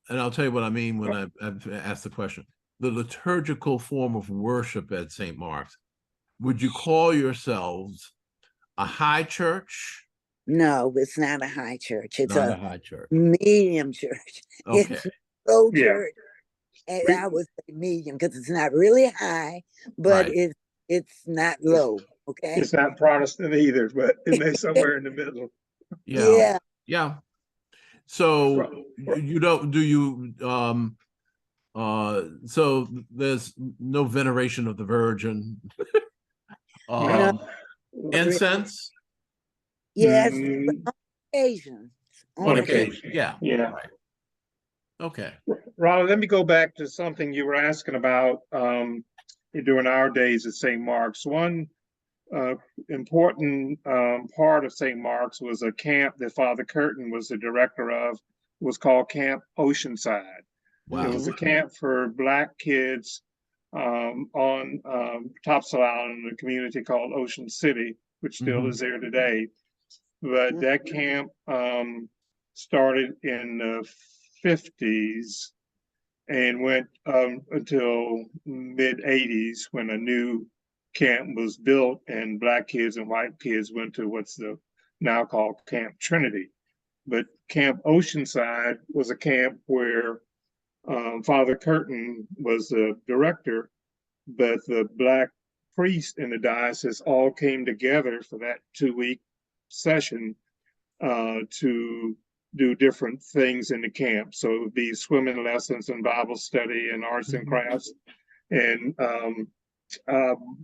and I'll tell you what I mean when I've asked the question, the liturgical form of worship at St. Mark's? Would you call yourselves a high church? No, it's not a high church. It's Not a a high church. medium church. Okay. It's low Yeah. church. And We- I would say medium because it's not really high, but Right. it's not low. Okay. It's not Protestant either, but it's somewhere in the middle. Yeah. Yeah. Yeah. So you don't do you so there's no veneration of the Virgin. No. Incense Yes. Mm, Occasions. on On occasion. occasion. Yeah. Yeah. Right. Okay. Ronald, let me go back to something you were asking about during our days at St. Mark's. One important part of St. Mark's was a camp that Father Curtin was the director of. It was called Camp Oceanside. Wow. It was a camp for Black kids on Topsail Island in a community called Ocean City, which still is there today. But that camp started in the 50s and went until mid 80s when a new camp was built and Black kids and white kids went to what's now called Camp Trinity. But Camp Oceanside was a camp where Father Curtin was the director, but the Black priests in the diocese all came together for that 2-week session to do different things in the camp. So it would be swimming lessons and Bible study and arts and crafts. And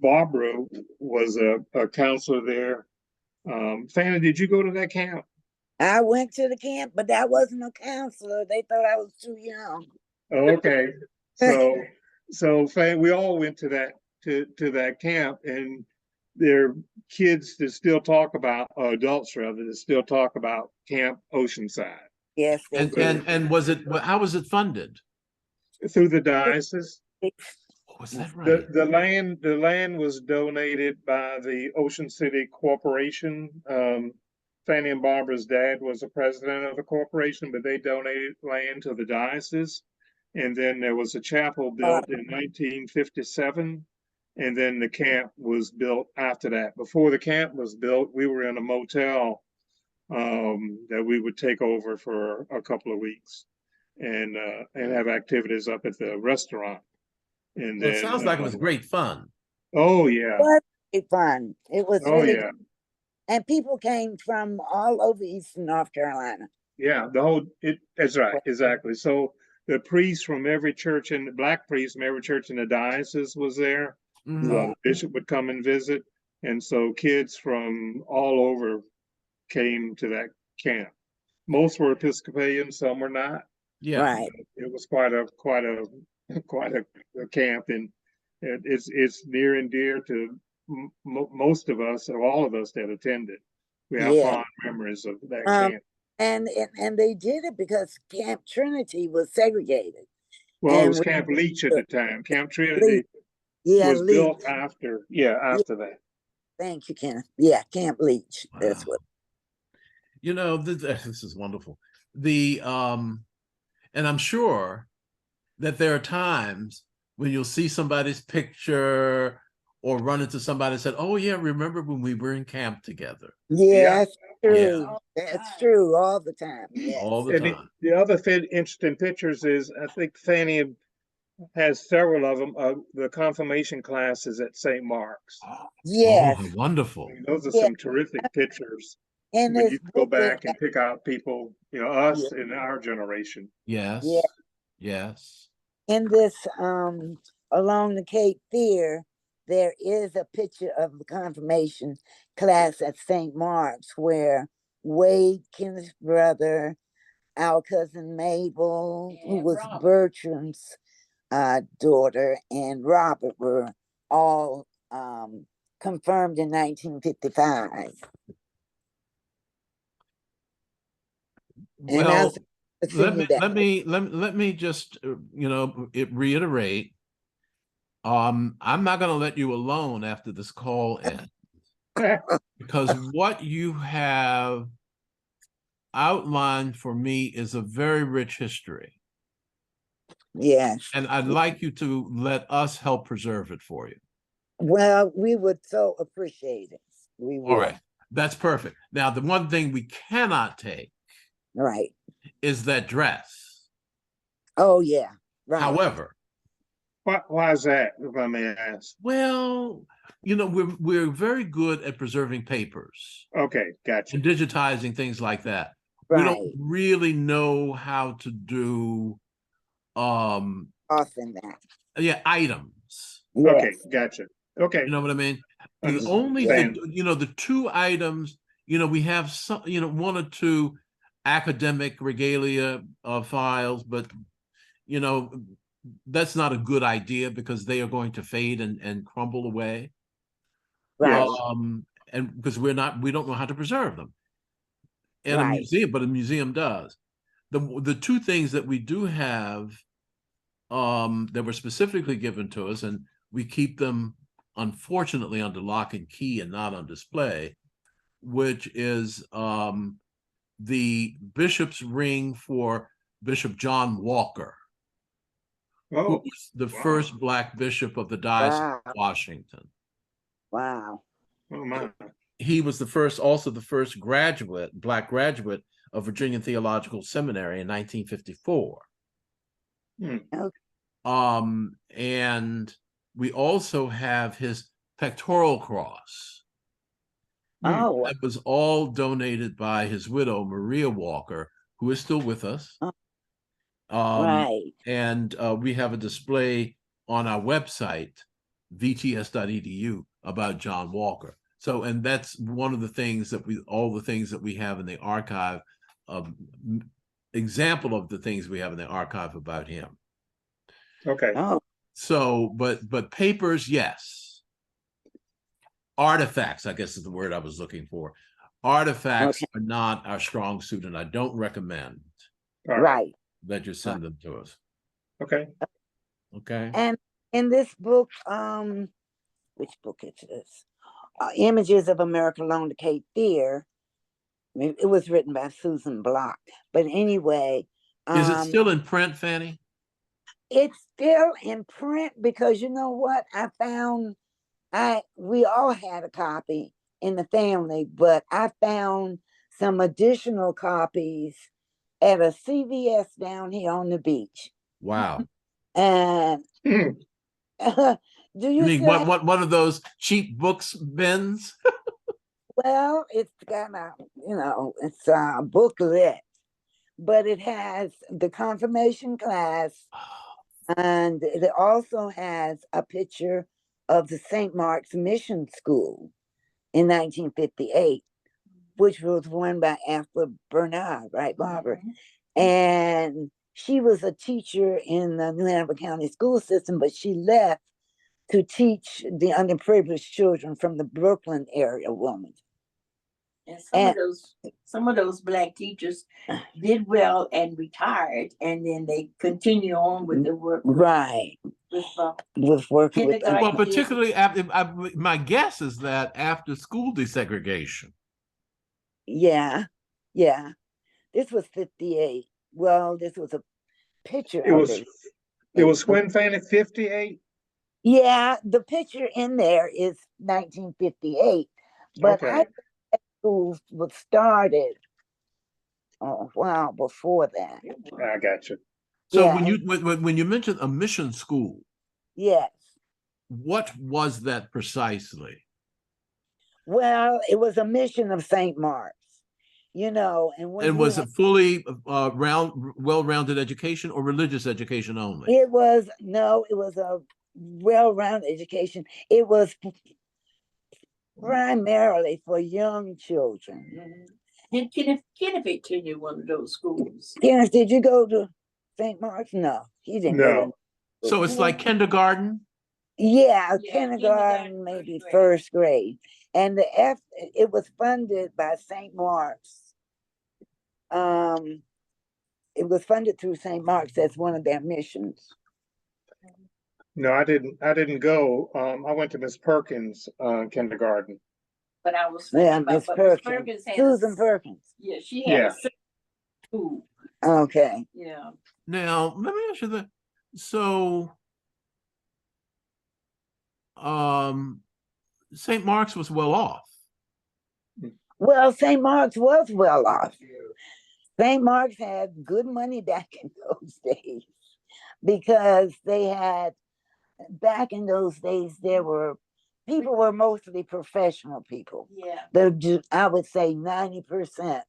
Barbara was a counselor there. Fanny, did you go to that camp? I went to the camp, but I wasn't a counselor. They thought I was too young. Okay. So Fanny, we all went to that camp, and there are kids that still talk about, or adults rather, that still talk about Camp Oceanside. Yes, they And did. and was it, how was it funded? Through the diocese. Oh, is that right? The land was donated by the Ocean City Corporation. Fanny and Barbara's dad was the president of the corporation, but they donated land to the diocese. And then there was a chapel built in 1957. And then the camp was built after that. Before the camp was built, we were in a motel that we would take over for a couple of weeks and have activities up at the restaurant. And Well, then it sounds like it was great fun. oh yeah. It was really fun. It was Oh really yeah. and people came from all over Eastern North Carolina. Yeah, that's right, exactly. So the priest from every church, and the Black priest from every church in the diocese was there. Mhm. Yeah. The bishop would come and visit, And so kids from all over came to that camp. Most were Episcopalian, some were not. Yeah. Right. It was quite a camp, and it's near and dear to most of us, or all of us that attended. We have Yeah. fond memories of that Um, camp. and they did it because Camp Trinity was segregated. Well, it and was we- Camp Leach at the time. Camp Trinity Yeah, was Leach. built after, after that. Thank you, Kenneth. Yeah, Camp Leach. That's Wow. what. You know, this is wonderful. And I'm sure that there are times when you'll see somebody's picture or run into somebody and said, "Oh yeah, remember when we were in camp together?" Yeah, that's true. Yeah. That's true all the time. Yes. All the And time. the other interesting pictures is, I think Fanny has several of them, the confirmation classes at St. Mark's. Yes. Oh, wonderful. I mean, those are Yeah. some terrific pictures. In When this you go booklet, back and pick out people, us in our generation. Yes. Yeah. Yes. in this along the Cape Fear, there is a picture of the confirmation class at St. Mark's where Wade, Kenneth's brother, our cousin Mabel, who was Bertram's daughter, and Robert were all confirmed in 1955. And Well, I'll let me just reiterate. I'm not going to let you alone after this call ends, because what you have outlined for me is a very rich history. Yes. And I'd like you to let us help preserve it for you. Well, we would so appreciate it. We would. All right. That's perfect. Now, the one thing we cannot take Right. is that dress. Oh, yeah. Right. However, why is that, if I may ask? well, we're very good at preserving papers. Okay, gotcha. And digitizing things like that. Right. We don't really know how to do Often that. items. Yes. Okay, gotcha. Okay. You know what I mean? Understand. The two items, we have some, one or two academic regalia files, but that's not a good idea because they are going to fade and crumble away. Right. And because we don't know how to preserve them. And Right. a museum does. The two things that we do have that were specifically given to us, and we keep them unfortunately under lock and key and not on display, which is the bishop's ring for Bishop John Walker, who Oh, was the wow. first Black bishop of the Diocese Wow. of Washington. Wow. Oh my. He was the first Black graduate of Virginia Theological Seminary in 1954. Hmm. And we also have his pectoral cross. Oh. That was all donated by his widow, Maria Walker, who is still with us. Right. And we have a display on our website, vts.edu, about John Walker. So, and that's one of the things all the things that we have in the archive, example of the things we have in the archive about him. Okay. Oh. So, but papers, yes. Artifacts, I guess is the word I was looking for. Artifacts are not our strong suit, and I don't recommend Right. that you send them to us. Okay. Okay. And in this book, which book is this? Images of America Along the Cape Fear. It was written by Susan Block. But anyway. Is it still in print, Fanny? It's still in print because you know what? We all had a copy in the family, but I found some additional copies at a CVS down here on the beach. Wow. And do you mean one of those cheap books bins? Well, it's got it's a booklet, but it has the confirmation class, and it also has a picture of the St. Mark's Mission School. in 1958, which was run by Afla Bernard, right, Barbara? And she was a teacher in the New Hanover County school system, but she left to teach the underprivileged children from the Brooklyn area of Wilmington. And some of those Black teachers did well and retired, and then they continue on with the work. Right. With working with Well, particularly after, my guess is that after school desegregation. Yeah. This was 58. Well, this was a picture It of was it. it was when Fanny 58. Yeah, the picture in there is 1958, but Okay. I think schools was started a while before that. I got you. So Yeah, when you mentioned a mission school, yes. what was that precisely? Well, it was a mission of St. Mark's, and when And was it fully well-rounded education or religious education only? it was a well-rounded education. It was primarily for young children. And Kenneth attended one of those schools. Kenneth, did you go to St. Mark's? No, he didn't go No. to. So it's like kindergarten? Yeah, kindergarten, kindergarten, maybe first first grade. grade. And it was funded by St. Mark's. It was funded through St. Mark's as one of their missions. No, I didn't go. I went to Miss Perkins kindergarten. But I was Miss Perkins. Susan Perkins. Yeah, she had Yeah. a school. Okay. Yeah. Now, let me ask you that. So, St. Mark's was well off. Well, St. Mark's was well off. St. Mark's had good money back in those days because they had, back in those days, people were mostly professional people. Yeah. I would say 90%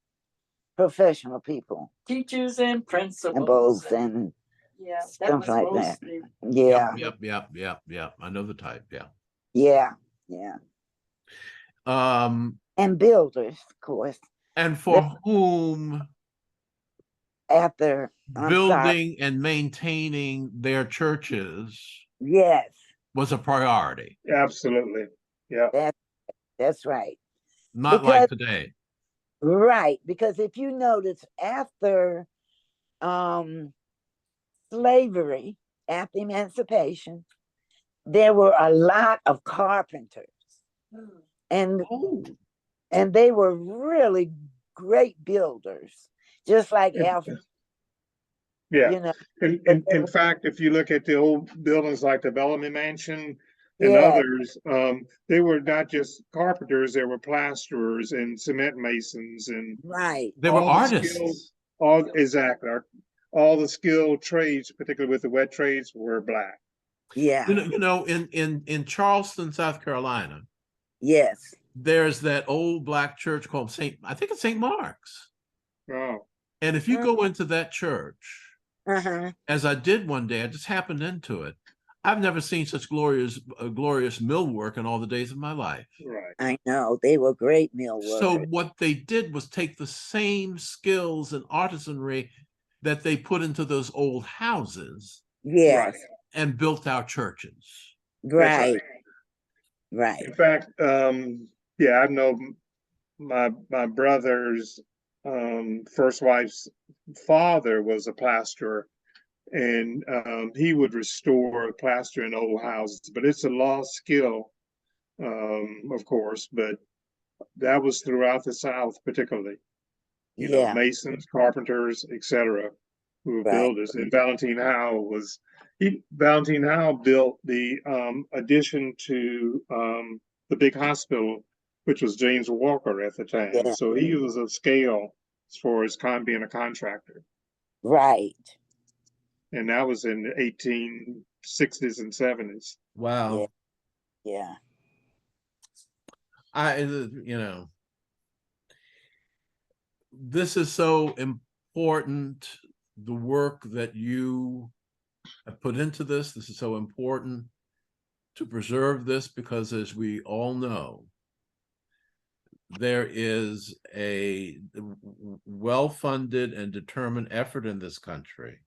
professional people. Teachers and principals. And Yeah, stuff like that. mostly. Yeah. Yep. I know the type. Yeah. Yeah. And builders, of course. And for whom After building and maintaining their churches yes, was a priority. Absolutely. Yeah. that's right. Not like today. Right, because if you notice, after slavery, after emancipation, there were a lot of carpenters, and they were really great builders, just like Alfred. Yeah. In fact, if you look at the old buildings like the Bellamy Mansion and others, they were not just carpenters, they were plasterers and cement masons and they were artists. All the skilled trades, particularly with the wet trades, were Black. Yeah. In Charleston, South Carolina. Yes. There's that old Black church called I think it's St. Mark's. Oh. And if you go into that church, as I did one day, I just happened into it. I've never seen such glorious millwork in all the days of my life. Right. I know, they were great millworkers. So what they did was take the same skills and artisanry that they put into those old houses, yes, and built our churches. Right. In fact, I know my brother's first wife's father was a plasterer, and he would restore plaster in old houses, but it's a lost skill, of course, but that was throughout the South, particularly, masons, carpenters, etc., who were builders. And Valentine Howe built the addition to the big hospital, which was James Walker at the time. Yeah. So he was of scale as far as being a contractor. Right. And that was in the 1860s and 70s. Wow. Yeah. This is so important, the work that you have put into this. This is so important to preserve this, because as we all know, there is a well-funded and determined effort in this country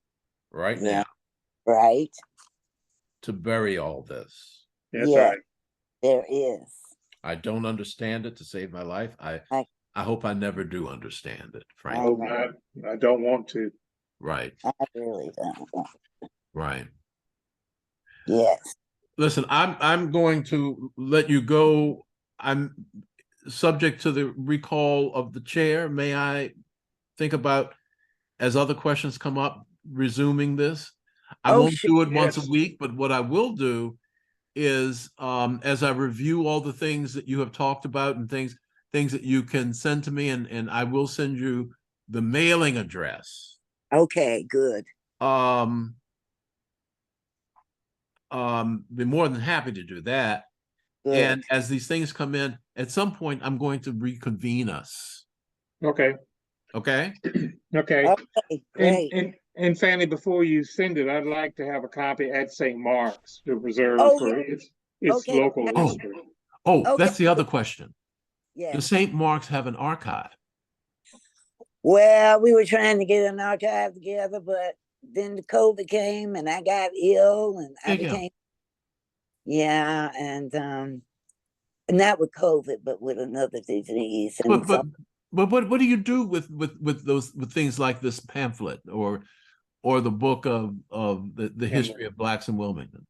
right Yeah. now Right. to bury all this. That's Yeah. right. There is. I don't understand it to save my life. I hope I never do understand it, I frankly. hope not. I don't want to. Right, I really don't. right. Yes. Listen, I'm going to let you go. I'm subject to the recall of the chair. May I think about, as other questions come up, resuming this? I Oh, won't sure. do it once a Yes. week, but what I will do is, as I review all the things that you have talked about and things that you can send to me, and I will send you the mailing address. Okay, good. Be more than happy to do that. Good. And as these things come in, at some point, I'm going to reconvene us. Okay. Okay? Okay. Okay, great. And Fanny, before you send it, I'd like to have a copy at St. Mark's to preserve Oh, for yeah. its Okay. local Oh. history. Oh, Okay. that's the other question. Yeah. Does St. Mark's have an archive? Well, we were trying to get an archive together, but then the COVID came and I got ill and I became, and not with COVID, but with another disease. And But what do you do with those, with things like this pamphlet or the book of the history of Blacks in Wilmington?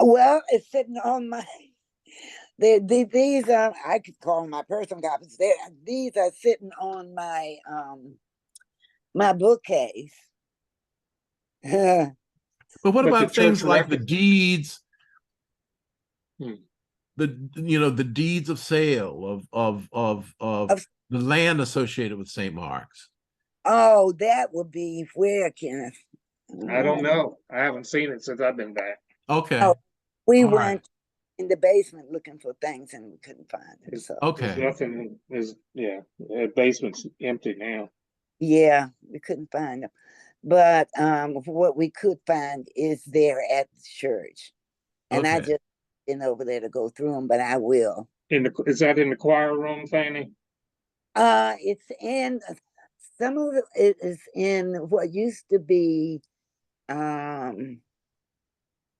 well, it's sitting on my these are, I could call them my personal copies. These are sitting on my my bookcase. But what But the about things church like the record- deeds, Hmm. the deeds of sale of the land associated with St. Mark's? Oh, that would be where, Kenneth? I don't know. I haven't seen it since I've been back. Okay. Oh, we All went right. in the basement looking for things and we couldn't find them. So There's Okay. nothing. The basement's empty now. yeah, we couldn't find them. But what we could find is there at the church. And I Okay. just been over there to go through them, but I will. Is that in the choir room, Fanny? It's in some of it is in what used to be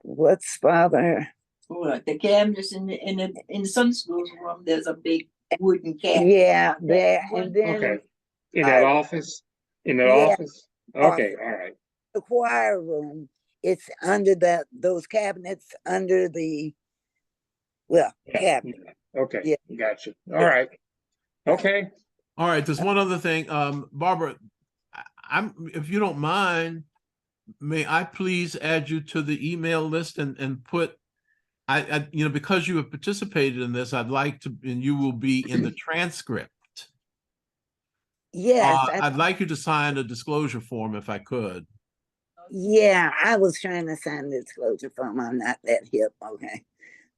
what's father? What, the cabinets in the Sunday school's room, there's a big wooden cabinet. Yeah, there. And then Okay. In that office? In that yeah, office? Okay, all right. the choir room, it's under those cabinets under the cabinet. Okay, Yeah. gotcha. All right. Okay. All right. There's one other thing. Barbara, if you don't mind, may I please add you to the email list and put, I because you have participated in this, I'd like to, and you will be in the transcript. Yes, I'd like you to sign a disclosure form if I could. yeah, I was trying to sign the disclosure form. I'm not that hip. Okay.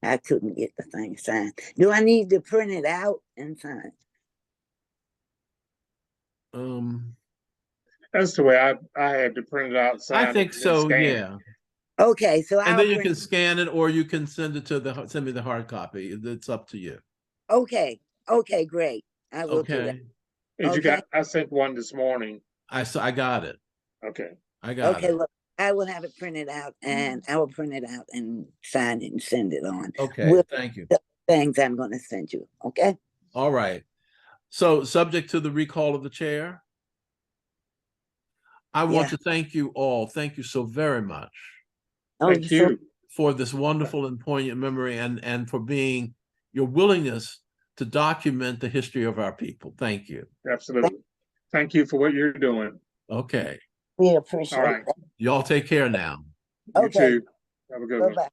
I couldn't get the thing signed. Do I need to print it out and sign? That's the way I had to print it out. I sign think it, and so, scan it. yeah. Okay, so And I'll then you print can scan it, or you can send it to send me the hard copy. It's up to you. Okay, great. I will do that. Okay. And you Okay. got, I sent one this morning. I got it. Okay. I got Okay, it. well, I will have it printed out and I will print it out and sign it and send it on. Okay, With thank you. the things I'm going to send you. Okay. All right. So, subject to the recall of the chair, I want to thank you all. Thank you so very much Thank you. for this wonderful and poignant memory, and for being your willingness to document the history of our people. Thank you. Absolutely. Thank you for what you're doing. Okay. We appreciate All right. that. Y'all take care now. You Okay. too. Have a good one. Bye-bye.